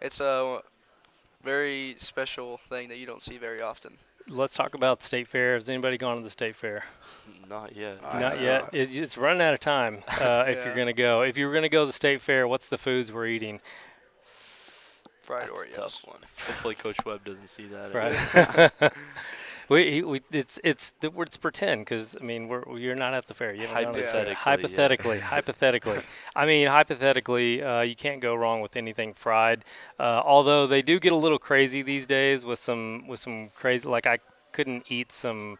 it's a very special thing that you don't see very often. Let's talk about State Fair. Has anybody gone to the State Fair? Not yet. Not yet. It's running out of time if you're going to go. If you were going to go to the State Fair, what's the foods we're eating? Fried That's a Oreos. tough one. Hopefully Coach Webb doesn't see that. Right. It's pretend, because I mean you're not at the fair. You haven't gone to the fair. Hypothetically, Hypothetically. I mean, hypothetically, you can't go wrong with anything fried. Although they do get a little crazy these days with some crazy. Like I couldn't eat some.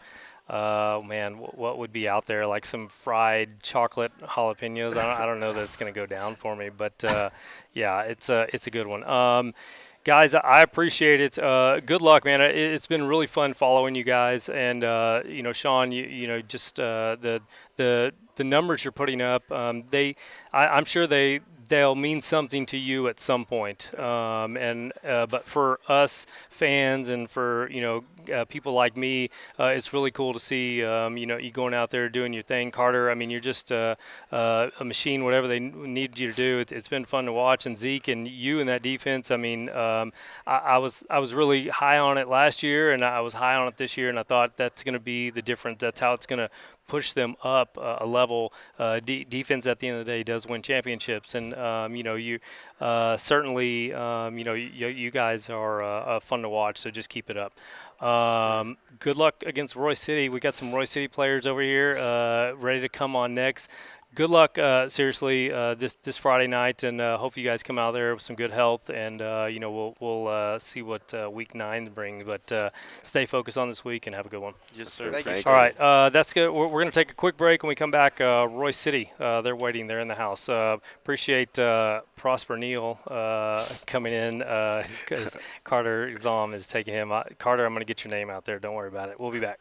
Man, what would be out there? Like some fried chocolate jalapenos. I don't know that it's going to go down for me, but yeah, it's a good one. Guys, I appreciate it. Good luck, man. It's been really fun following you guys, and Sean, just the numbers you're putting up. I'm sure they'll mean something to you at some point. But for us fans and for people like me, it's really cool to see you going out there doing your thing. Carter, I mean, you're just a machine. Whatever they need you to do, it's been fun to watch. And Zeke and you in that defense. I mean, I was really high on it last year, and I was high on it this year, and I thought that's going to be the difference. That's how it's going to push them up a level. Defense at the end of the day does win championships, and you certainly you guys are fun to watch. So just keep it up. Good luck against Roy City. We got some Roy City players over here ready to come on next. Good luck, seriously, this Friday night, and hope you guys come out there with some good health, and we'll see what Week 9 brings. But stay focused on this week and have a good one. Yes, sir. Thank you. All right, that's good. We're going to take a quick break. When we come back, Roy City, they're waiting. They're in the house. Appreciate Prosper Neal coming in because Carter Zom is taking him. Carter, I'm going to get your name out there. Don't worry about it. We'll be back.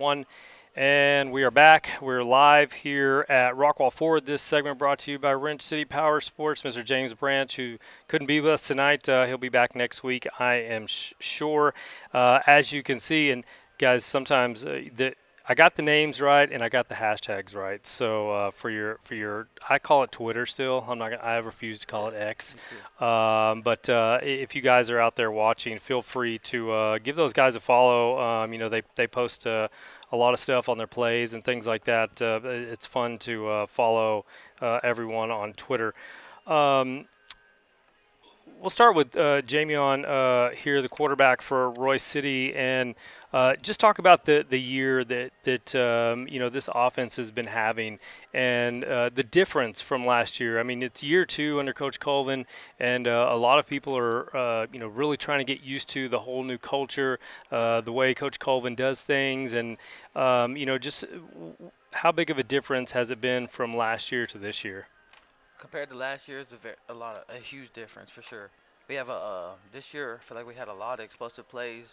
One. And we are back. We're live here at Rockwall Ford. This segment brought to you by Wrench City Power Sports. Mr. James Branch, who couldn't be with us tonight, he'll be back next week, I am sure. As you can see, and guys, sometimes I got the names right and I got the hashtags right. So for your, I call it Twitter still. I refuse to call it X. But if you guys are out there watching, feel free to give those guys a follow. They post a lot of stuff on their plays and things like that. It's fun to follow everyone on Twitter. We'll start with Jamion here, the quarterback for Royce City, and just talk about the year that this offense has been having and the difference from last year. I mean, it's year 2 under Coach Colvin, and a lot of people are really trying to get used to the whole new culture, the way Coach Colvin does things, and just how big of a difference has it been from last year to this year? Compared to last year, it's a huge difference for sure. We have this year, I feel like we had a lot of explosive plays.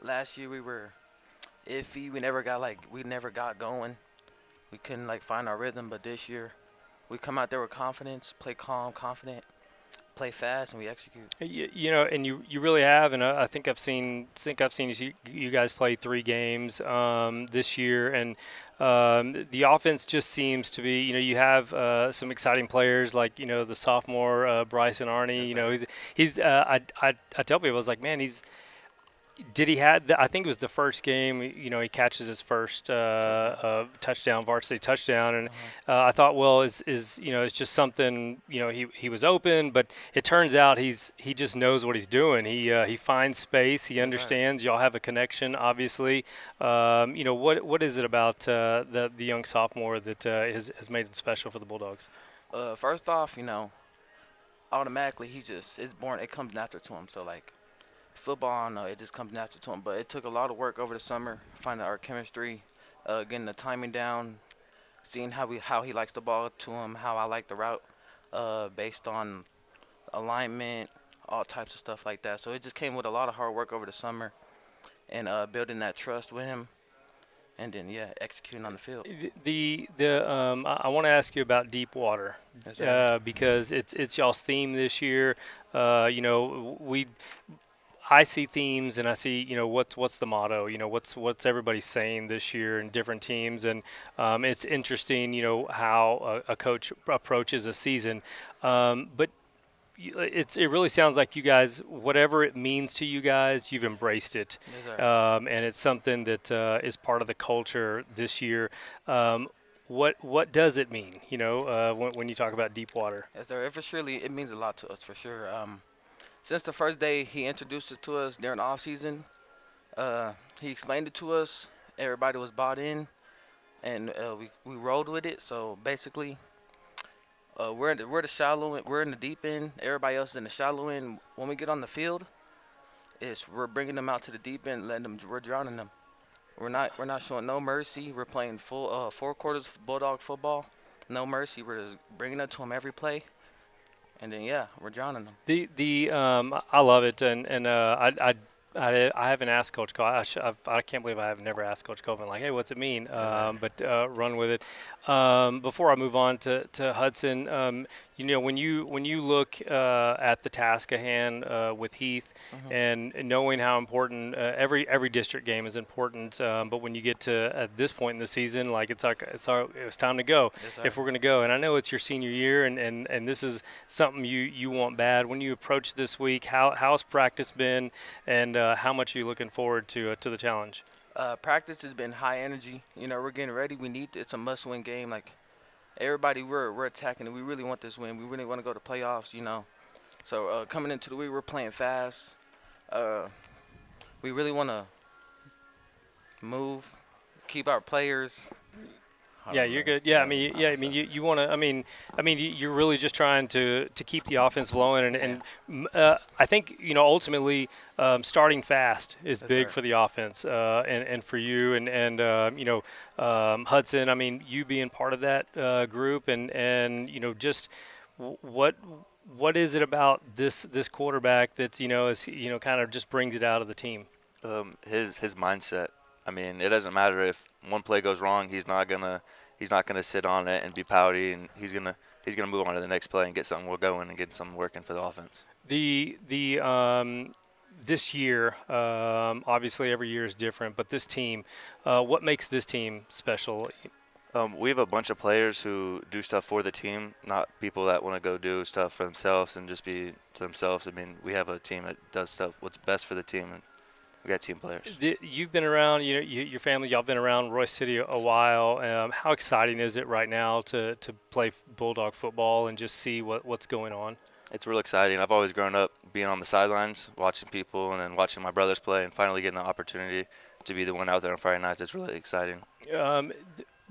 Last year we were iffy. We never got going. We couldn't find our rhythm. But this year, we come out there with confidence, play calm, confident, play fast, and we execute. And you really have, and I think I've seen you guys play 3 games this year, and the offense just seems to be, you have some exciting players like the sophomore Bryson Arney. He's I tell people, I was like, man, I think it was the first game, he catches his first touchdown, varsity touchdown. And I thought, well, it's just something, he was open, but it turns out he just knows what he's doing. He finds space. He understands. Y'all have a connection, obviously. What is it about the young sophomore that has made it special for the Bulldogs? First off, automatically it comes natural to him. So football, I don't know, it just comes natural to him. But it took a lot of work over the summer, finding our chemistry, getting the timing down, seeing how he likes the ball to him, how I like the route, based on alignment, all types of stuff like that. So it just came with a lot of hard work over the summer, and building that trust with him, and then executing on the field. I want to ask you about deep water, because it's y'all's theme this year. I see themes and I see, what's the motto, what's everybody saying this year in different teams. And it's interesting, how a coach approaches a season. But it really sounds like you guys, whatever it means to you guys, you've embraced it. And it's something that is part of the culture this year. What does it mean, when you talk about deep water? Yes, sir. It means a lot to us for sure. Since the first day he introduced it to us during the off season, he explained it to us. Everybody was bought in. and we rolled with it. So basically, we're the shallow end, we're in the deep end. Everybody else is in the shallow end. When we get on the field, we're bringing them out to the deep end, we're drowning them. We're not showing no mercy. We're playing full 4 quarters bulldog football, no mercy. We're just bringing it to them every play, and then yeah, we're drowning them. I love it, and I haven't asked Coach Cole. I can't believe I have never asked Coach Colvin like, hey, what's it mean? But run with it. Before I move on to Hudson, when you look at the task at hand with Heath, and knowing how important every district game is important, but when you get to at this point in the season, like it was time to go if we're going to go. And I know it's your senior year, and this is something you want bad. When you approach this week, how's practice been, and how much are you looking forward to the challenge? Practice has been high energy. We're getting ready. It's a must-win game. Like everybody, we're attacking it. We really want this win. We really want to go to playoffs. So coming into the week, we're playing fast. We really want to move, keep our players. Yeah, you're good. Yeah, I mean, you want to. I mean, you're really just trying to keep the offense flowing, and I think ultimately starting fast is big for the offense, and for you, and Hudson. I mean, you being part of that group, and just what is it about this quarterback that's kind of just brings it out of the team? His mindset. I mean, it doesn't matter if one play goes wrong. He's not gonna sit on it and be pouty, and he's gonna move on to the next play and get something going and get something working for the offense. This year, obviously every year is different, but this team, what makes this team special? We have a bunch of players who do stuff for the team, not people that want to go do stuff for themselves and just be to themselves. I mean, we have a team that does stuff what's best for the team, and we got team players. You've been around, your family, y'all been around Royce City a while. How exciting is it right now to play Bulldog football and just see what's going on? It's real exciting. I've always grown up being on the sidelines, watching people, and then watching my brothers play, and finally getting the opportunity to be the one out there on Friday nights. It's really exciting.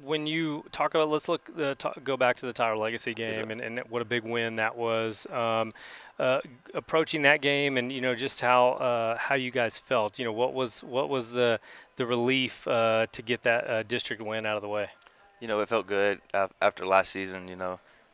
When you talk about, let's go back to the Tyler Legacy game, and what a big win that was. Approaching that game, and just how you guys felt. What was the relief to get that district win out of the way? It felt good after last season.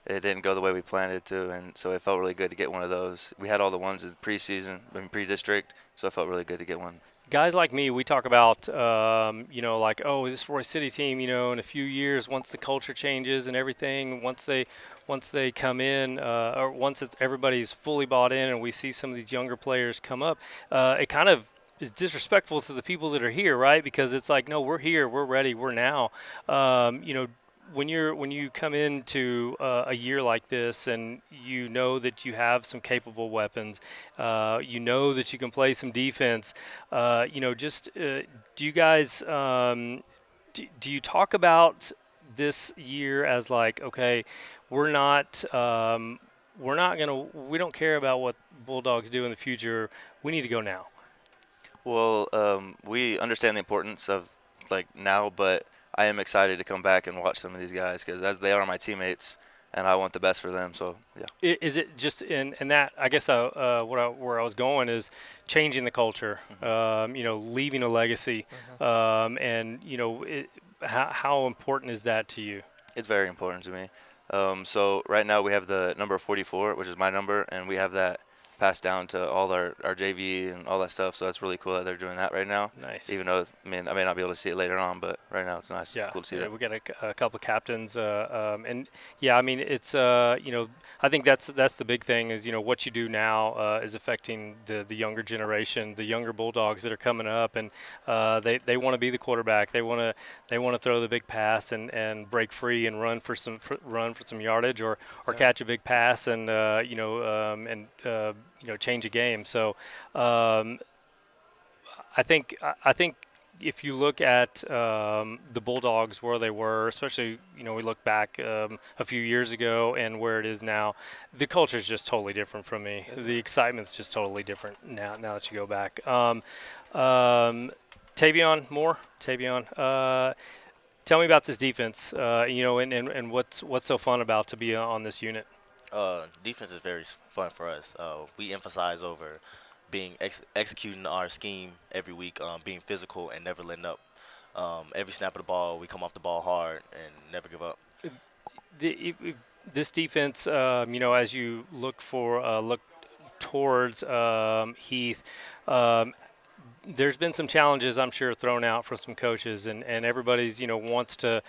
It didn't go the way we planned it to, and so it felt really good to get one of those. We had all the ones in preseason, pre-district, so it felt really good to get one. Guys like me, we talk about, like, oh, this Royce City team, in a few years, once the culture changes and everything, once they come in, or once everybody's fully bought in, and we see some of these younger players come up, it kind of is disrespectful to the people that are here, right? Because it's like, no, we're here, we're ready, we're now. When you come into a year like this, and you know that you have some capable weapons, you know that you can play some defense, do you guys do you talk about this year as like, okay, we don't care about what Bulldogs do in the future, we need to go now? Well, we understand the importance of like now, but I am excited to come back and watch some of these guys because as they are my teammates, and I want the best for them. So yeah. Is it just in that? I guess where I was going is changing the culture. Leaving a legacy, and how important is that to you? It's very important to me. So right now we have the number 44, which is my number, and we have that passed down to all our JV and all that stuff. So that's really cool that they're doing that right now. Nice. Even though I may not be able to see it later on, but right now it's nice. Yeah. It's cool to see that. We got a couple of captains, and yeah, I mean it's I think that's the big thing is what you do now is affecting the younger generation, the younger Bulldogs that are coming up, and they want to be the quarterback. They want to throw the big pass and break free and run for some yardage or catch a big pass and change a game. So I think if you look at the Bulldogs where they were, especially we look back a few years ago and where it is now, the culture is just totally different from me. The excitement's just totally different now that you go back. Tavion Moore, Tell me about this defense, and what's so fun about to be on this unit. Defense is very fun for us. We emphasize over executing our scheme every week, being physical and never letting up. Every snap of the ball, we come off the ball hard and never give up. This defense, as you look towards Heath. There's been some challenges, I'm sure, thrown out from some coaches, and everybody's, wants to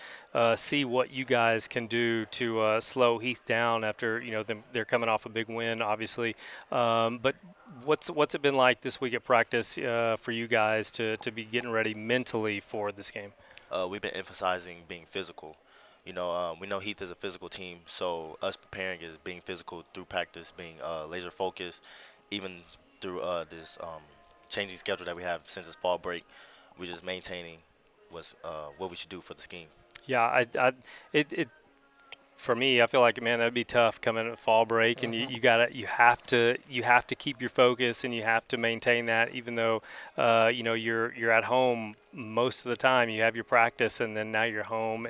see what you guys can do to slow Heath down after, they're coming off a big win, obviously. But what's it been like this week at practice for you guys to be getting ready mentally for this game? We've been emphasizing being physical. We know Heath is a physical team, so us preparing is being physical through practice, being laser focused, even through this changing schedule that we have since it's fall break. We're just maintaining what we should do for the scheme. Yeah, for me, I feel like, man, that'd be tough coming at fall break, and you have to keep your focus, and you have to maintain that, even though you're at home most of the time. You have your practice, and then now you're home,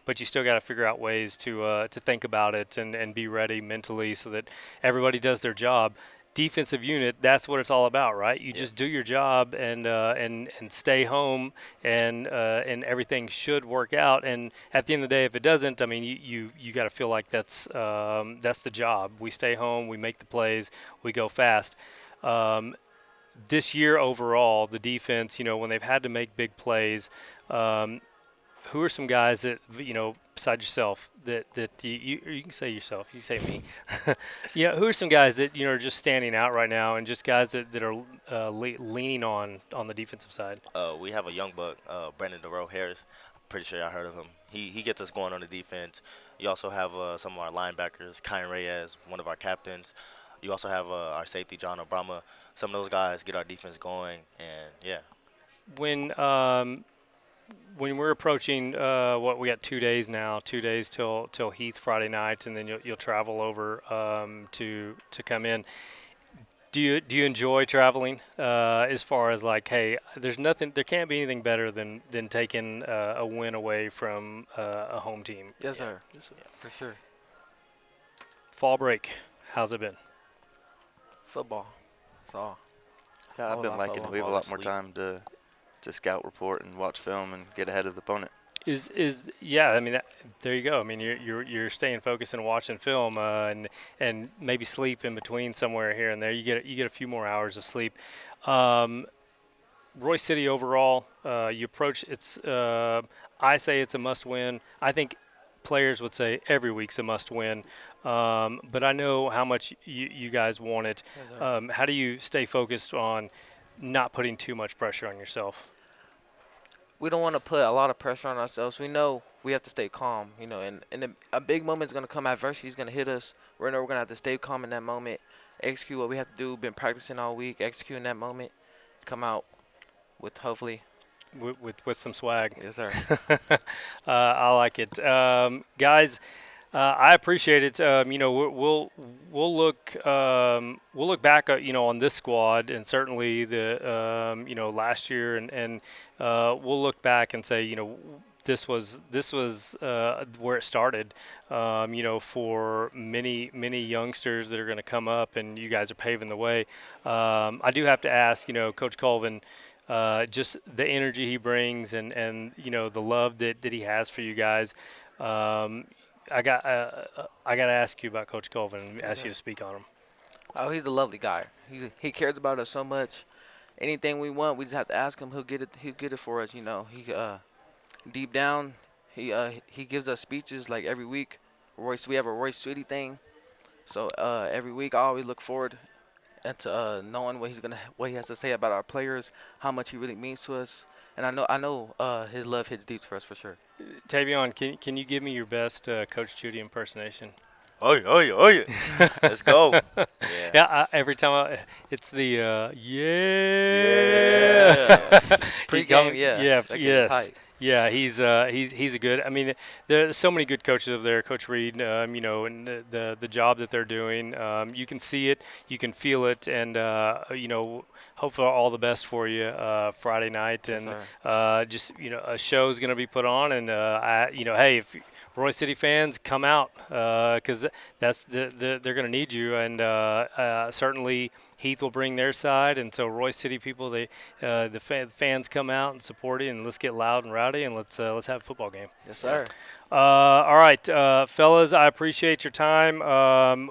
but you still got to figure out ways to think about it and be ready mentally so that everybody does their job. Defensive unit, that's what it's all about, right? You just do your job and stay home, and everything should work out. And at the end of the day, if it doesn't, I mean, you got to feel like that's the job. We stay home, we make the plays, we go fast. This year overall, the defense, when they've had to make big plays, who are some guys that, besides yourself, that you can say yourself, you say me. Who are some guys that, are just standing out right now, and just guys that are leaning on the defensive side? We have a young buck, Brandon DeRoe Harris. I'm pretty sure y'all heard of him. He gets us going on the defense. You also have some of our linebackers, Kyan Reyes, one of our captains. You also have our safety, John Obrama. Some of those guys get our defense going, and yeah. When we're approaching we got 2 days now, 2 days till Heath Friday night, and then you'll travel over to come in. Do you enjoy traveling as far as like, hey, there can't be anything better than taking a win away from a home team? Yes, sir. Yes, sir. For sure. Fall break, how's it been? Football. That's all. Yeah, I've been liking it. We have a lot more time to scout, report, and watch film and get ahead of the opponent. I mean, there you go. I mean, you're staying focused and watching film, and maybe sleep in between somewhere here and there. You get a few more hours of sleep. Royce City overall, you approach it's. I say it's a must-win. I think players would say every week's a must-win. But I know how much you guys want it. How do you stay focused on not putting too much pressure on yourself? We don't want to put a lot of pressure on ourselves. We know we have to stay calm, and a big moment is going to come. Adversity is going to hit us. We're going to have to stay calm in that moment, execute what we have to do. Been practicing all week, executing that moment, come out with hopefully with some swag. Yes, sir. I like it, guys. I appreciate it. We'll look back, on this squad, and certainly the last year, and we'll look back and say, this was where it started. For many youngsters that are going to come up, and you guys are paving the way. I do have to ask, Coach Colvin, just the energy he brings, and the love that he has for you guys. I got to ask you about Coach Colvin and ask you to speak on him. Oh, he's a lovely guy. He cares about us so much. Anything we want, we just have to ask him. He'll get it for us. He deep down, he gives us speeches like every week. We have a Royce Sweetie thing, so every week I always look forward to knowing what he has to say about our players, how much he really means to us. And I know his love hits deep for us for sure. Tavion, can you give me your best Coach Judy impersonation? Oh yeah. Let's go. Yeah. Every time it's the yeah. Pre-game, yeah. Yes. Yeah, he's a good. I mean, there's so many good coaches over there. Coach Reed, and the job that they're doing. You can see it, you can feel it, and hopefully all the best for you Friday night. Yes, And sir. just a show's going to be put on, and hey, if Roy City fans come out because that's they're going to need you, and certainly Heath will bring their side, and so Roy City people, the fans come out and support it, and let's get loud and rowdy, and let's have a football game. Yes, sir. All right, fellas, I appreciate your time.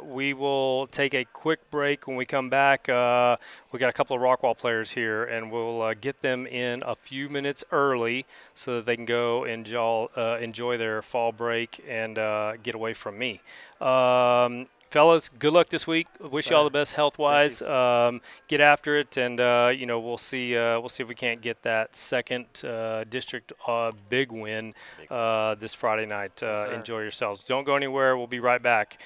We will take a quick break. When we come back, we got a couple of Rockwall players here, and we'll get them in a few minutes early so that they can go enjoy their fall break and get away from me. Fellas, good luck this week. Wish you all the best health-wise. Get after it, and we'll see if we can't get that second district big win this Friday night. Enjoy yourselves. Don't go anywhere. We'll be right back.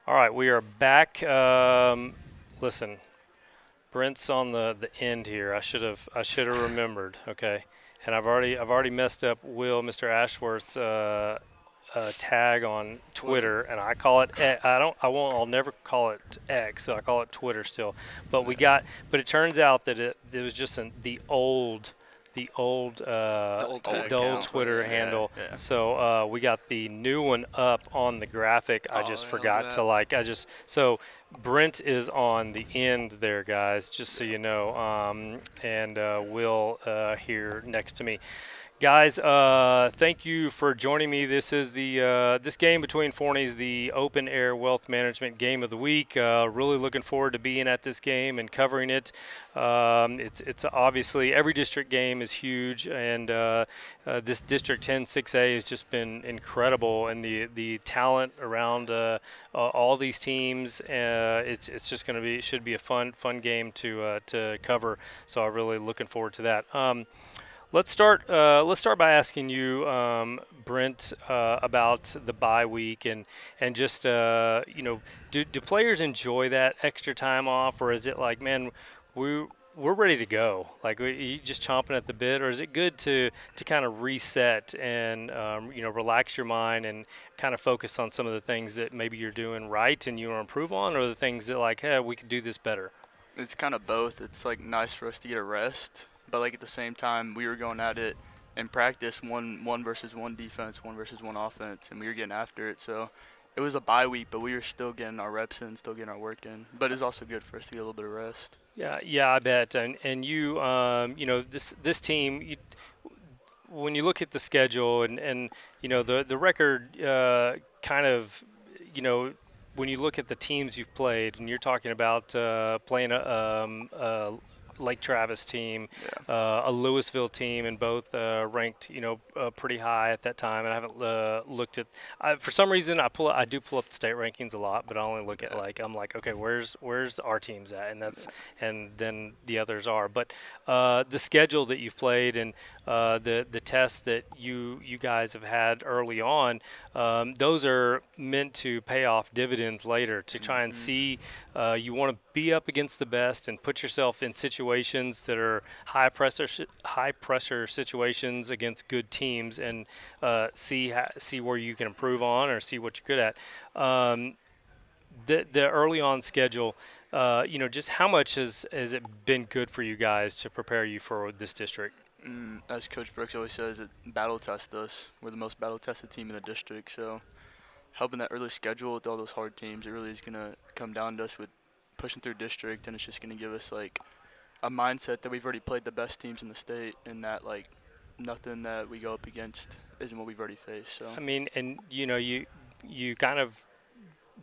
All right, we are back. Listen, Brent's on the end here. I should have remembered. Okay, and I've already messed up Mr. Ashworth's tag on Twitter, and I call it I'll never call it X, so I call it Twitter still. But it turns out that it was just the old Twitter handle. Yeah. So we got the new one up on the graphic. I just forgot to so Brent is on the end there, guys, just so you know. And Will here next to me. Guys, thank you for joining me. This is this game between Forney's the Open Air Wealth Management Game of the Week. Really looking forward to being at this game and covering it. It's obviously every district game is huge, and this District 10 6A has just been incredible, and the talent around all these teams. It's just should be a fun game to cover. So I'm really looking forward to that. Let's start by asking you, Brent, about the bye week and just do players enjoy that extra time off, or is it like, man, we we're ready to go? Like, you just chomping at the bit, or is it good to kind of reset and relax your mind and kind of focus on some of the things that maybe you're doing right and you want to improve on, or the things that like, hey, we could do this better? It's kind of both. It's like nice for us to get a rest, but like at the same time, we were going at it in practice, one versus one defense, one versus one offense, and we were getting after it. So it was a bye week, but we were still getting our reps in, still getting our work in. But it's also good for us to get a little bit of rest. Yeah, I bet. And you, this team, when you look at the schedule and the record, kind of, when you look at the teams you've played, and you're talking about playing a Lake Travis team, a Louisville team, and both ranked, pretty high at that time. And I haven't looked at. For some reason, I do pull up the state rankings a lot, but I only look at I'm like, okay, where's our teams at, and then the others are. But the schedule that you've played and the tests that you guys have had early on, those are meant to pay off dividends later, to try and see. You want to be up against the best and put yourself in situations that are high pressure situations against good teams, and see where you can improve on or see what you're good at. The early on schedule, just how much has it been good for you guys to prepare you for this district? As Coach Brooks always says, it battle test us. We're the most battle tested team in the district, so helping that early schedule with all those hard teams, it really is going to come down to us with pushing through district, and it's just going to give us like a mindset that we've already played the best teams in the state, and that like nothing that we go up against isn't what we've already faced. So I mean, and you kind of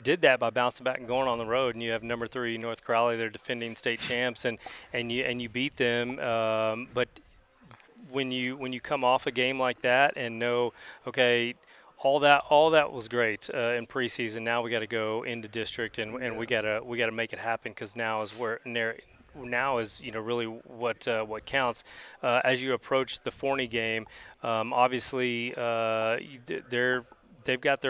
did that by bouncing back and going on the road, and you have number 3 North Crowley, they're defending state champs, and you beat them, but when you come off a game like that and know, okay, all that was great in preseason. Now we got to go into district, and we got to make it happen, because now is really what counts. As you approach the Forney game, obviously they've got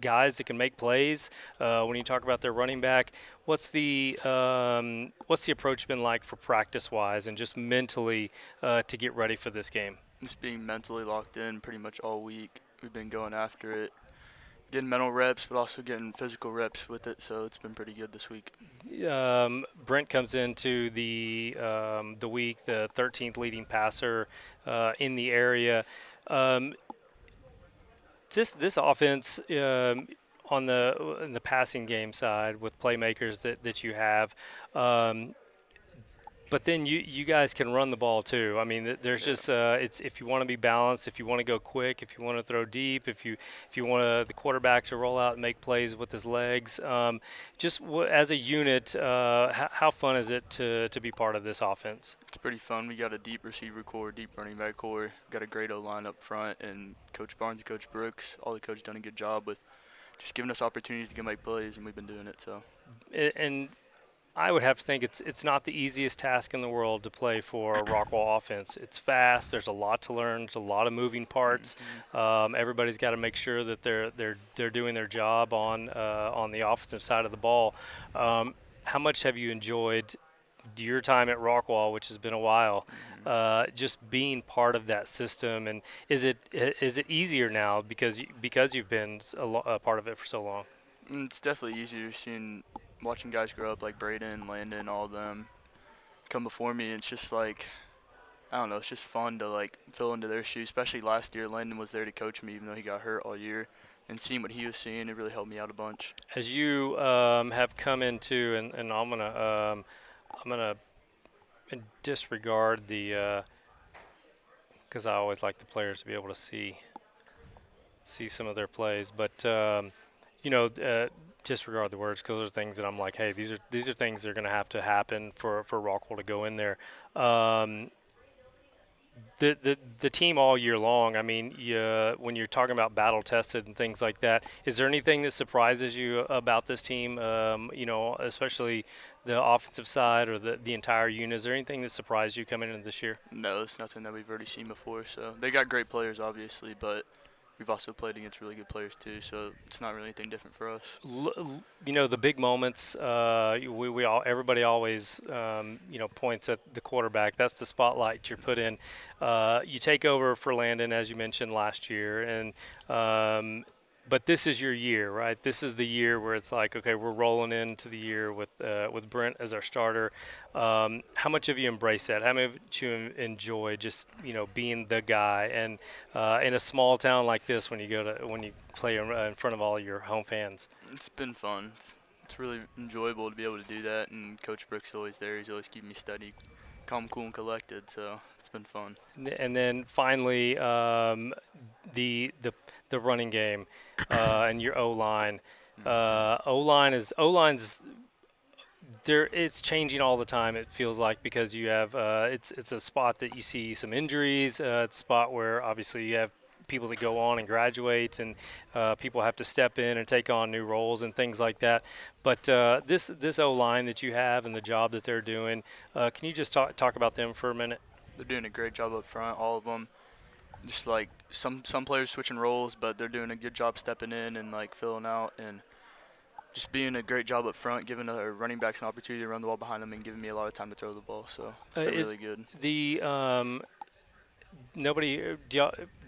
guys that can make plays. When you talk about their running back, what's the approach been like for practice-wise and just mentally to get ready for this game? just being mentally locked in pretty much all week. We've been going after it, getting mental reps, but also getting physical reps with it. So it's been pretty good this week. Brent comes into the week the 13th leading passer in the area. Just this offense in the passing game side with playmakers that you have. But then you guys can run the ball too. I mean, there's just it's, if you want to be balanced, if you want to go quick, if you want to throw deep, if you want the quarterback to roll out and make plays with his legs, as a unit, how fun is it to be part of this offense? It's pretty fun. We got a deep receiver core, deep running back core. Got a great O-line up front, and Coach Barnes and Coach Brooks, all the coaches done a good job with just giving us opportunities to make plays, and we've been doing it. So. And I would have to think it's not the easiest task in the world to play for a Rockwall offense. It's fast. There's a lot to learn. There's a lot of moving parts. Everybody's got to make sure that they're doing their job on the offensive side of the ball. How much have you enjoyed your time at Rockwall, which has been a while, just being part of that system? And is it easier now because you've been a part of it for so long? It's definitely easier watching guys grow up like Braden, Landon, all of them come before me. It's just like, I don't know, it's just fun to like fill into their shoes. Especially last year, Landon was there to coach me even though he got hurt all year, and seeing what he was seeing, it really helped me out a bunch. As you have come into, and I'm gonna disregard the because I always like the players to be able to see some of their plays, but disregard the words, because those are things that I'm like, hey, these are things that are going to have to happen for Rockwall to go in there. The team all year long, I mean, when you're talking about battle tested and things like that, is there anything that surprises you about this team, especially the offensive side or the entire unit? Is there anything that surprised you coming into this year? No, it's nothing that we've already seen before. So they got great players, obviously, but we've also played against really good players too, so it's not really anything different for us. The big moments. We all everybody always points at the quarterback. That's the spotlight you're put in. You take over for Landon, as you mentioned last year, and but this is your year, right? This is the year where it's like, okay, we're rolling into the year with Brent as our starter. How much have you embraced that? How much have you enjoy just being the guy? And in a small town like this, when you play in front of all your home fans, It's been fun. It's really enjoyable to be able to do that, and Coach Brick's always there. He's always keeping me steady, calm, cool, and collected. So it's been fun. And then finally, the running game and your O line. O line's there. It's changing all the time. It feels like, because you have it's a spot that you see some injuries. It's a spot where obviously you have people that go on and graduate, and people have to step in and take on new roles and things like that. But this O line that you have and the job that they're doing, can you just talk about them for a minute? They're doing a great job up front, all of them. Just like some players switching roles, but they're doing a good job stepping in and like filling out and just being a great job up front, giving our running backs an opportunity to run the ball behind them and giving me a lot of time to throw the ball. So it's been really good. Do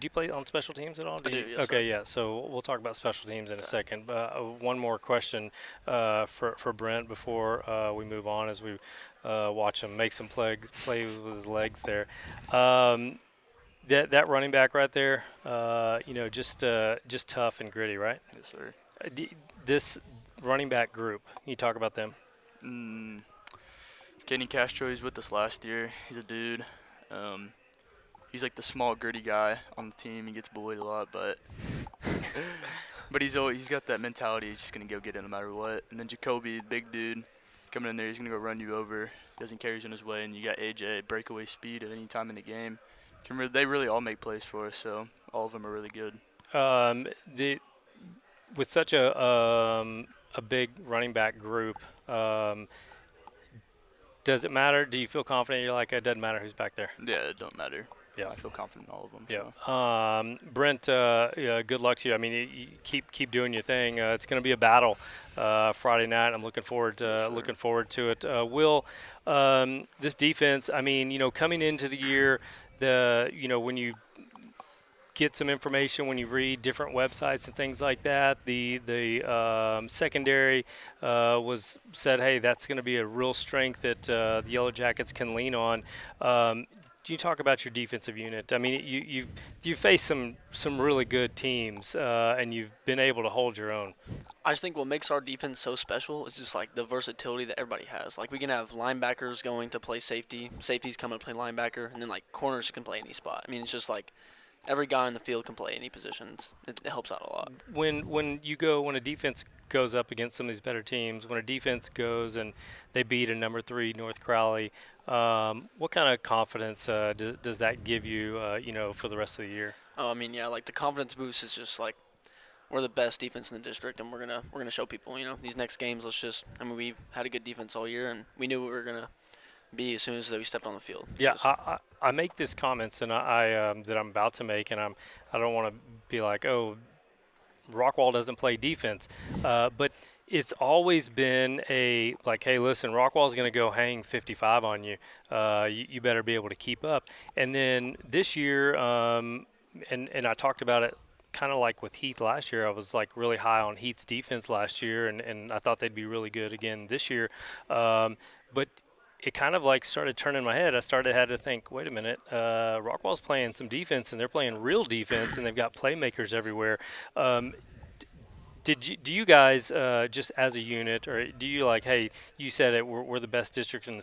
you play on special teams at all? I do, yes, Okay, sir. yeah. So we'll talk about special teams in a second. One more question for Brent before we move on, as we watch him make some play with his legs there. That running back right there, just tough and gritty, right? Yes, sir. This running back group, can you talk about them? Kenny Castro, he's with us last year. He's a dude. He's like the small, gritty guy on the team. He gets bullied a lot, but he's got that mentality. He's just gonna go get it no matter what. And then Jacoby, big dude, coming in there, he's gonna go run you over. Doesn't carry in his way. And you got AJ, breakaway speed at any time in the game. They really all make plays for us, so all of them are really good. With such a big running back group, does it matter? Do you feel confident? You're like, it doesn't matter who's back there. Yeah, it don't matter. Yeah, I feel confident in all of them. Yeah. So. Brent, good luck to you. I mean, you keep doing your thing. It's going to be a battle Friday night. I'm looking forward to it. Will, this defense, I mean, coming into the year, when you get some information, when you read different websites and things like that, the secondary was said, hey, that's going to be a real strength that the Yellow Jackets can lean on. Do you talk about your defensive unit? I mean, you face some really good teams, and you've been able to hold your own. I just think what makes our defense so special is just like the versatility that everybody has. Like, we can have linebackers going to play safety, safeties coming to play linebacker, and then like corners can play any spot. I mean, it's just like every guy in the field can play any positions. It helps out a lot. When a defense goes up against some of these better teams, when a defense goes and they beat a number 3 North Crowley, what kind of confidence does that give you, for the rest of the year? Oh, I mean, yeah, like the confidence boost is just like we're the best defense in the district, and we're gonna show people. These next games, we've had a good defense all year, and we knew we were gonna be as soon as we stepped on the field. Yeah, I make these comments, and that I'm about to make, and I don't want to be like, oh, Rockwall doesn't play defense, but it's always been hey, listen, Rockwall's going to go hang 55 on you. You better be able to keep up. And then this year, and I talked about it kind of like with Heath last year. I was like really high on Heath's defense last year, and I thought they'd be really good again this year. But it kind of like started turning my head. I had to think, wait a minute, Rockwall's playing some defense, and they're playing real defense, and they've got playmakers everywhere. Do you guys just as a unit, or do you like, hey, you said it, we're the best district in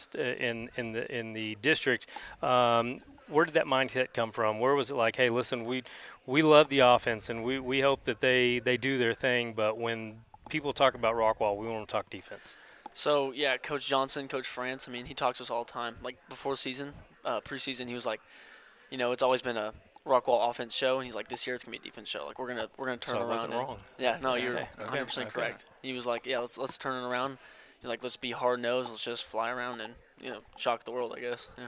the district? Where did that mindset come from? Where was it like, hey, listen, we love the offense, and we hope that they do their thing, but when people talk about Rockwall, we want to talk defense? So, yeah, Coach Johnson, Coach France, I mean, he talks to us all the time. Like, before season, preseason, he was like, it's always been a Rockwall offense show, and he's like, this year it's going to be a defense show. Like, we're gonna turn it around. So I wasn't wrong. Yeah, no, you're Okay. 100% correct. He was like, yeah, let's turn it around. He's like, let's be hard-nosed. Let's just fly around and, shock the world, I guess. Yeah.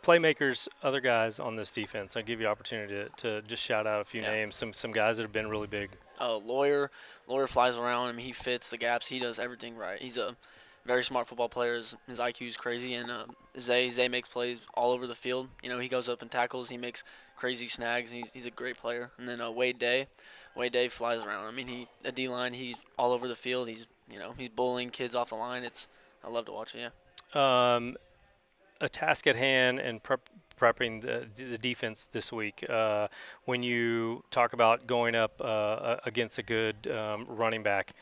playmakers, other guys on this defense. I'll give you opportunity to just shout out a few Yeah. names, some guys that have been really big. Lawyer flies around. I mean, he fits the gaps. He does everything right. He's a very smart football player. His IQ is crazy, and Zay makes plays all over the field. You know, he goes up and tackles. He makes crazy snags. He's a great player. And then Wade Day flies around. I mean, a D-line. He's all over the field. He's bullying kids off the line. I love to watch it. Yeah. A task at hand and prepping the defense this week. When you talk about going up against a good running back,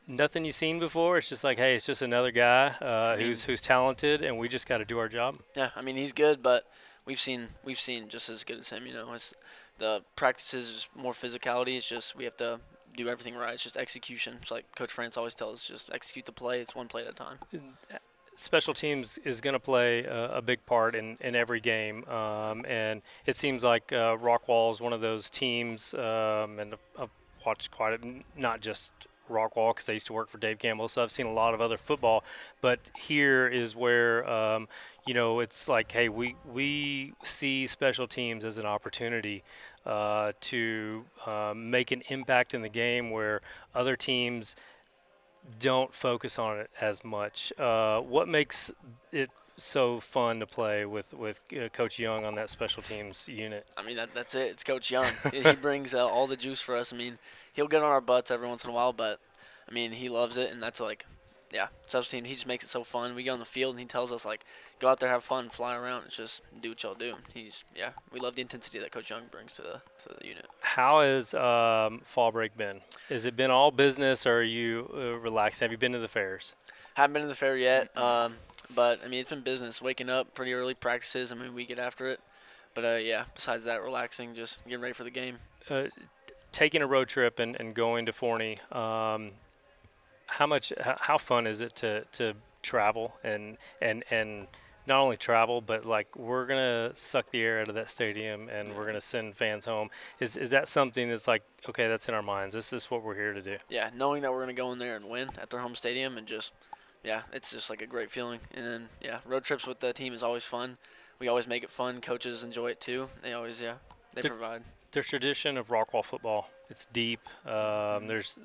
nothing you've seen before. It's just like, hey, it's just another guy who's talented, and we just got to do our job. Yeah, I mean, he's good, but we've seen just as good as him. You know, the practices is more physicality. It's just we have to do everything right. It's just execution. It's like Coach France always tells us, just execute the play. It's one play at a time. Special teams is going to play a big part in every game, and it seems like Rockwall is one of those teams, and I've watched quite not just Rockwall because I used to work for Dave Campbell, so I've seen a lot of other football, but here is where it's like, hey, we see special teams as an opportunity to make an impact in the game where other teams don't focus on it as much. What makes it so fun to play with Coach Young on that special teams unit? I mean, that's it. It's Coach Young. He brings all the juice for us. I mean, he'll get on our butts every once in a while, but, I mean, he loves it, and that's like, yeah, special team, he just makes it so fun. We get on the field, and he tells us, like, go out there, have fun, fly around, it's just do what y'all do. We love the intensity that Coach Young brings to the unit. How has fall break been? Has it been all business, or are you relaxed? Have you been to the fairs? Haven't been to the fair yet, but, I mean, it's been business. Waking up pretty early, practices, I mean, we get after it. But, yeah, besides that, relaxing, just getting ready for the game. Taking a road trip and going to Forney, how fun is it to travel and not only travel, but like we're gonna suck the air out of that stadium and we're gonna send fans home? Is that something that's like, okay, that's in our minds, this is what we're here to do? Yeah, knowing that we're gonna go in there and win at their home stadium, and just, yeah, it's just like a great feeling. And then, yeah, road trips with the team is always fun. We always make it fun. Coaches enjoy it too. They always, they provide. There's tradition of Rockwall football. It's deep. There's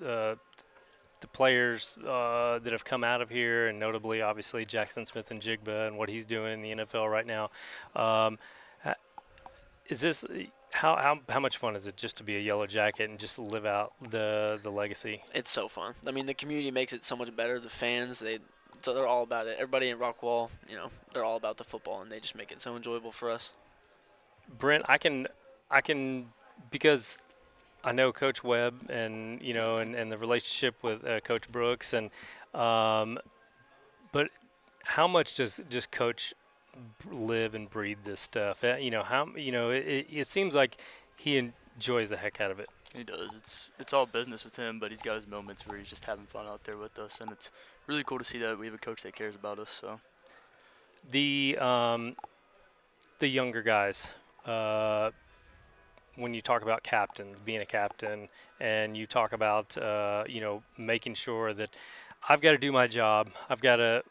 the players that have come out of here, and notably, obviously, Jackson Smith and Jigba and what he's doing in the NFL right now. Is this how much fun is it just to be a Yellow Jacket and just live out the legacy? It's so fun. I mean, the community makes it so much better. The fans, they're all about it. Everybody in Rockwall, they're all about the football, and they just make it so enjoyable for us. Brent, I can because I know Coach Webb and and the relationship with Coach Brooks, and but how much does Coach live and breathe this stuff? It seems like he enjoys the heck out of it. He does. It's all business with him, but he's got his moments where he's just having fun out there with us, and it's really cool to see that we have a coach that cares about us. So the younger guys. When you talk about captains, being a captain, and you talk about, making sure that I've got to do my job, I've got to,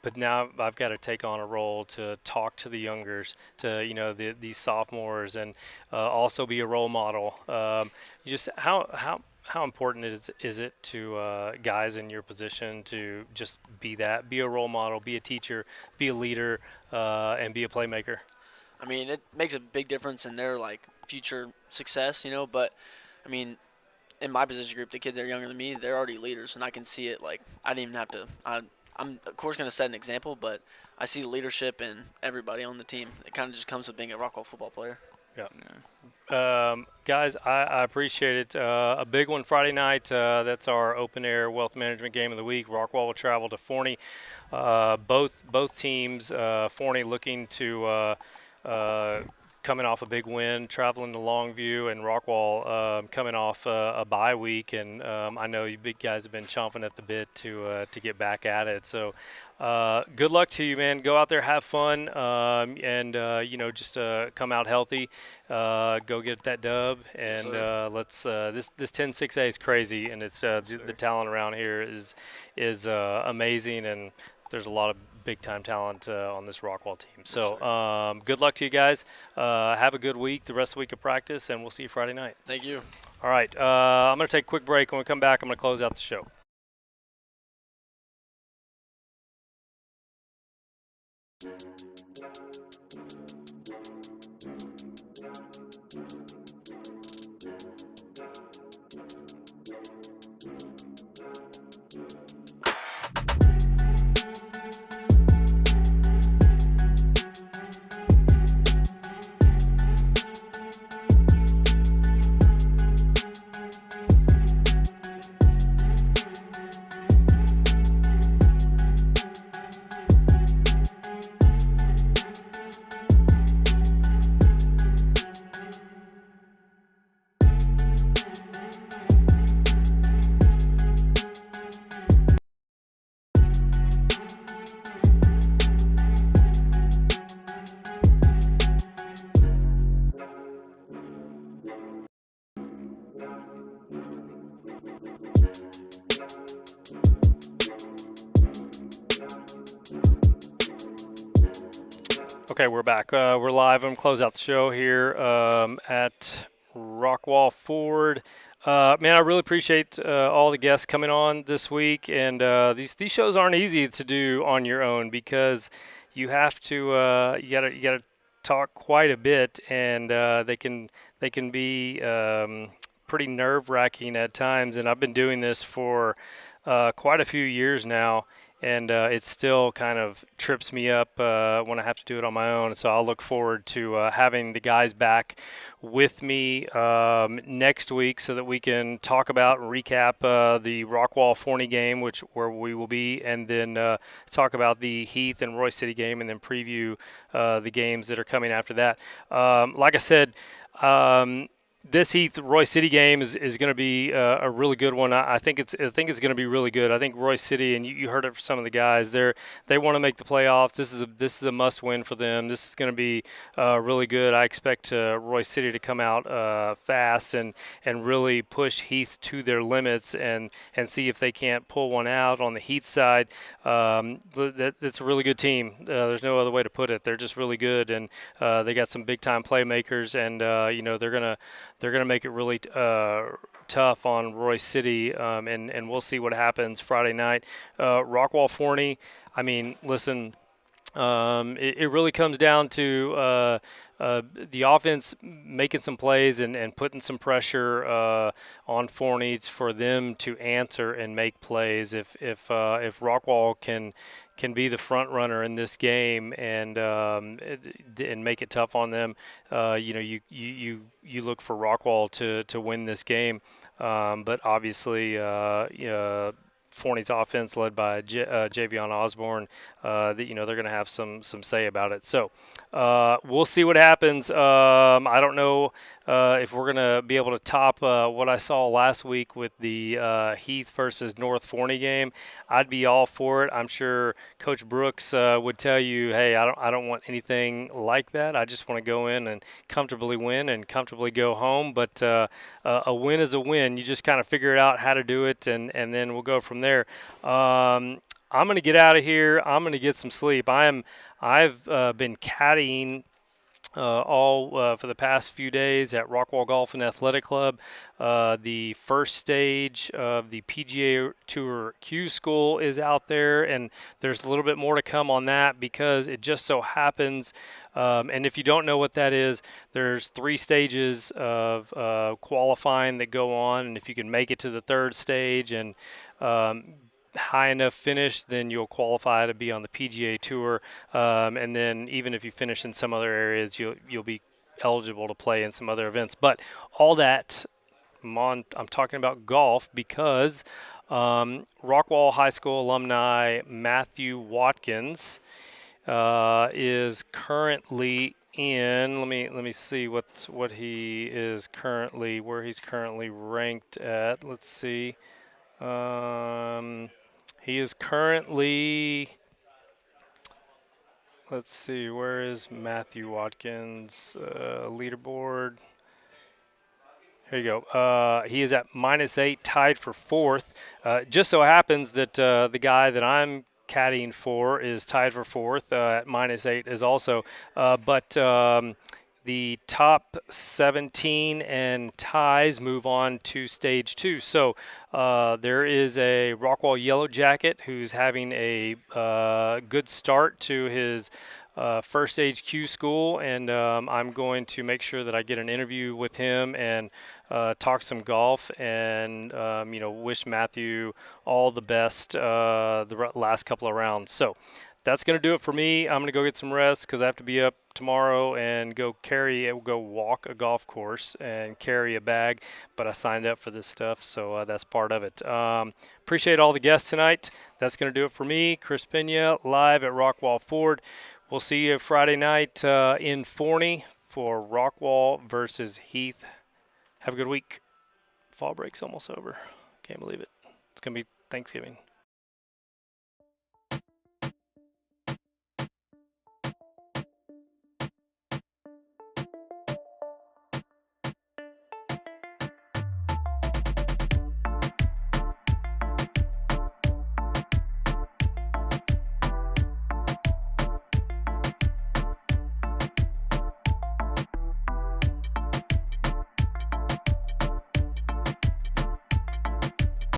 but now I've got to take on a role to talk to the youngers, to, these sophomores, and also be a role model. Just how important is it to guys in your position to just be a role model, be a teacher, be a leader, and be a playmaker? I mean, it makes a big difference in their, future success, but, I mean, in my position group, the kids that are younger than me, they're already leaders, and I can see it. I didn't even have to I'm, of course, going to set an example, but I see the leadership in everybody on the team. It kind of just comes with being a Rockwall football player. Yeah. Guys, I appreciate it. A big one Friday night. That's our open air wealth management game of the week. Rockwall will travel to Forney. Both teams, Forney looking to coming off a big win, traveling to Longview, and Rockwall coming off a bye week. And I know you big guys have been chomping at the bit to get back at it. So good luck to you, man. Go out there, have fun, and just come out healthy. Go get that dub, and let's. This 10-6A is crazy, and it's the talent around here is amazing, and there's a lot of big time talent on this Rockwall team. So good luck to you guys. Have a good week, the rest of the week of practice, and we'll see you Friday night. Thank you. All right, I'm going to take a quick break. When we come back, I'm going to close out the show. Okay, we're back. We're live. I'm going to close out the show here at Rockwall Ford. Man, I really appreciate all the guests coming on this week. And these shows aren't easy to do on your own because you have to you gotta talk quite a bit, and they can be pretty nerve-wracking at times. And I've been doing this for quite a few years now. And it still kind of trips me up when I have to do it on my own. So I'll look forward to having the guys back with me next week so that we can talk about and recap the Rockwall Forney game, where we will be, and then talk about the Heath and Roy City game, and then preview the games that are coming after that. Like I said, this Heath Roy City game is going to be a really good one. I think it's going to be really good. I think Roy City, and you heard it from some of the guys, they want to make the playoffs. This is a must win for them. This is going to be really good. I expect Roy City to come out fast and really push Heath to their limits and see if they can't pull one out on the Heath side. That's a really good team. There's no other way to put it. They're just really good, and they got some big time playmakers, and they're gonna make it really tough on Roy City, and we'll see what happens Friday night. Rockwall Forney, I mean, listen, it really comes down to the offense making some plays and putting some pressure on Forney for them to answer and make plays. If Rockwall can be the front runner in this game and make it tough on them, you look for Rockwall to win this game. But obviously, Forney's offense, led by Javion Osborne, they're going to have some say about it. So we'll see what happens. I don't know if we're going to be able to top what I saw last week with the Heath versus North Forney game. I'd be all for it. I'm sure Coach Brooks would tell you, hey, I don't want anything like that. I just want to go in and comfortably win and comfortably go home. But a win is a win. You just kind of figure out how to do it, and then we'll go from there. I'm going to get out of here. I'm going to get some sleep. I've been caddying all for the past few days at Rockwall Golf and Athletic Club. The first stage of the PGA Tour Q School is out there, and there's a little bit more to come on that because it just so happens, and if you don't know what that is, there's 3 stages of qualifying that go on, and if you can make it to the 3rd stage and high enough finish, then you'll qualify to be on the PGA Tour, and then even if you finish in some other areas, you'll be eligible to play in some other events. But all that, I'm talking about golf because Rockwall High School alumni Matthew Watkins is currently in. Let me see what he is currently, where he's currently ranked at. Let's see. He is currently, let's see, where is Matthew Watkins leaderboard? Here you go. He is at -8, tied for 4th. Just so happens that the guy that I'm caddying for is tied for fourth at -8 is also. But the top 17 and ties move on to stage 2. So there is a Rockwall Yellow Jacket who's having a good start to his first stage Q school, and I'm going to make sure that I get an interview with him and talk some golf and wish Matthew all the best the last couple of rounds. So that's going to do it for me. I'm going to go get some rest because I have to be up tomorrow and go walk a golf course and carry a bag. But I signed up for this stuff, so that's part of it. Appreciate all the guests tonight. That's going to do it for me. Chris Pena, live at Rockwall Ford. We'll see you Friday night in Forney for Rockwall versus Heath. Have a good week. Fall break's almost over. Can't believe it. It's going to be Thanksgiving.